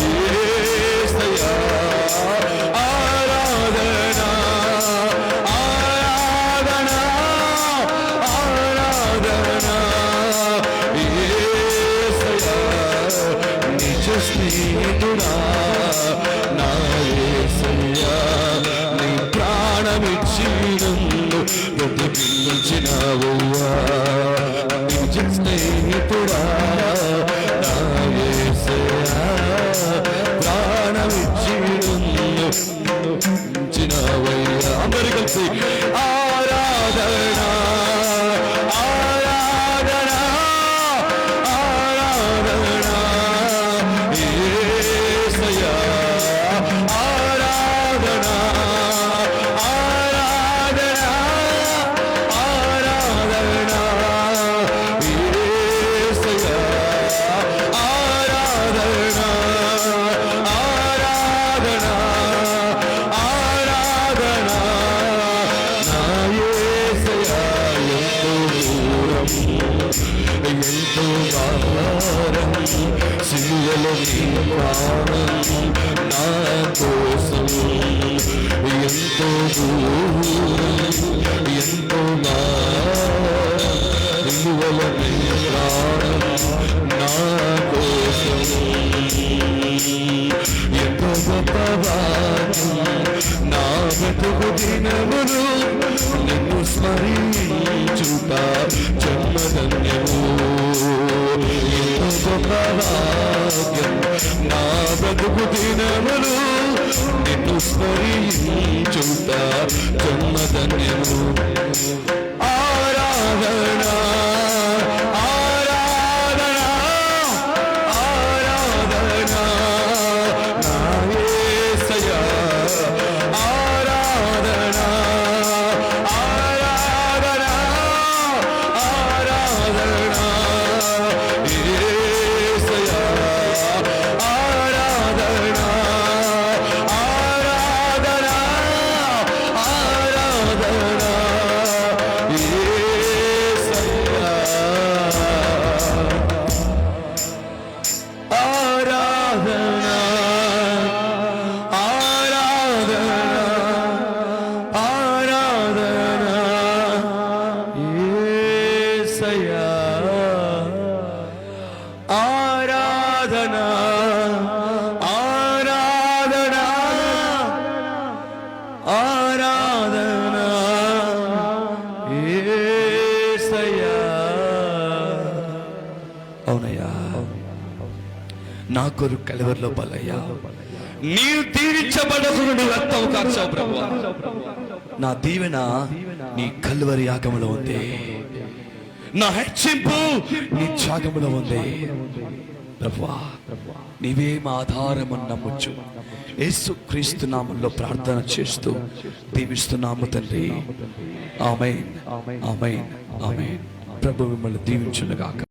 Speaker 1: యేసయ్యా, ఆరాధన ఆరాధన ఆరాధన యేసయ్యా. నిజ స్నేహితుడా నా యేసయ్యా, నీ ప్రాణమిచ్చి నన్ను బ్రతికించినవయ్యా. నిజ స్నేహితుడా నా యేసయ్యా, ప్రాణమిచ్చి నన్ను బ్రతికించినవయ్యా. అందరూ కలిసి ఆరాధన ఆరాధన ఆరాధన యేసయ్యా, ఆరాధన ఆరాధన ఆరాధన యేసయ్యా, ఆరాధన ఆరాధన ఆరాధన నా యేసయ్యా. ఎంతో భారం సిలువలో నీ ప్రాణం నా కోసం. ఎంతో దూరం ఎంతో భారం సిలువలో నీ ప్రాణం నా కోసం. ఎంతో గొప్ప భాగ్యం నా బ్రతుకు దినములు నిన్ను స్మరించుట జన్మధన్యము. ఎంతో గొప్ప భాగ్యం నా బ్రతుకు దినములు నిన్ను స్మరించుట జన్మధన్యము. ఆరాధన ఆరాధన ఆరాధన నా యేసయ్యా. ఆరాధన ఆరాధన ఆరాధన యేసయ్యా. ఆరాధన ఆరాధన ఆరాధన యేసయ్యా. ఆరాధన ఆరాధన ఆరాధన యేసయ్యా. ఆరాధన ఆరాధన ఆరాధన యేసయ్యా. అవునయ్యా, నా కొరకు కలవరిలో బలయ్యా. నీవు దీవించబడకును, నీ రక్తం కార్చావు ప్రభువా. నా దీవెన నీ కల్వరి యాగములో ఉంది, నా హెచ్చింపు నీ త్యాగములో ఉంది ప్రభువా. నీవే మా ఆధారమని నమ్మొచ్చు. యేసు క్రీస్తు నామంలో ప్రార్థన చేస్తూ దీవిస్తున్నాము తండ్రి. ఆమేన్ ఆమేన్ ఆమేన్. ప్రభు మిమ్మల్ని దీవించునుగాక.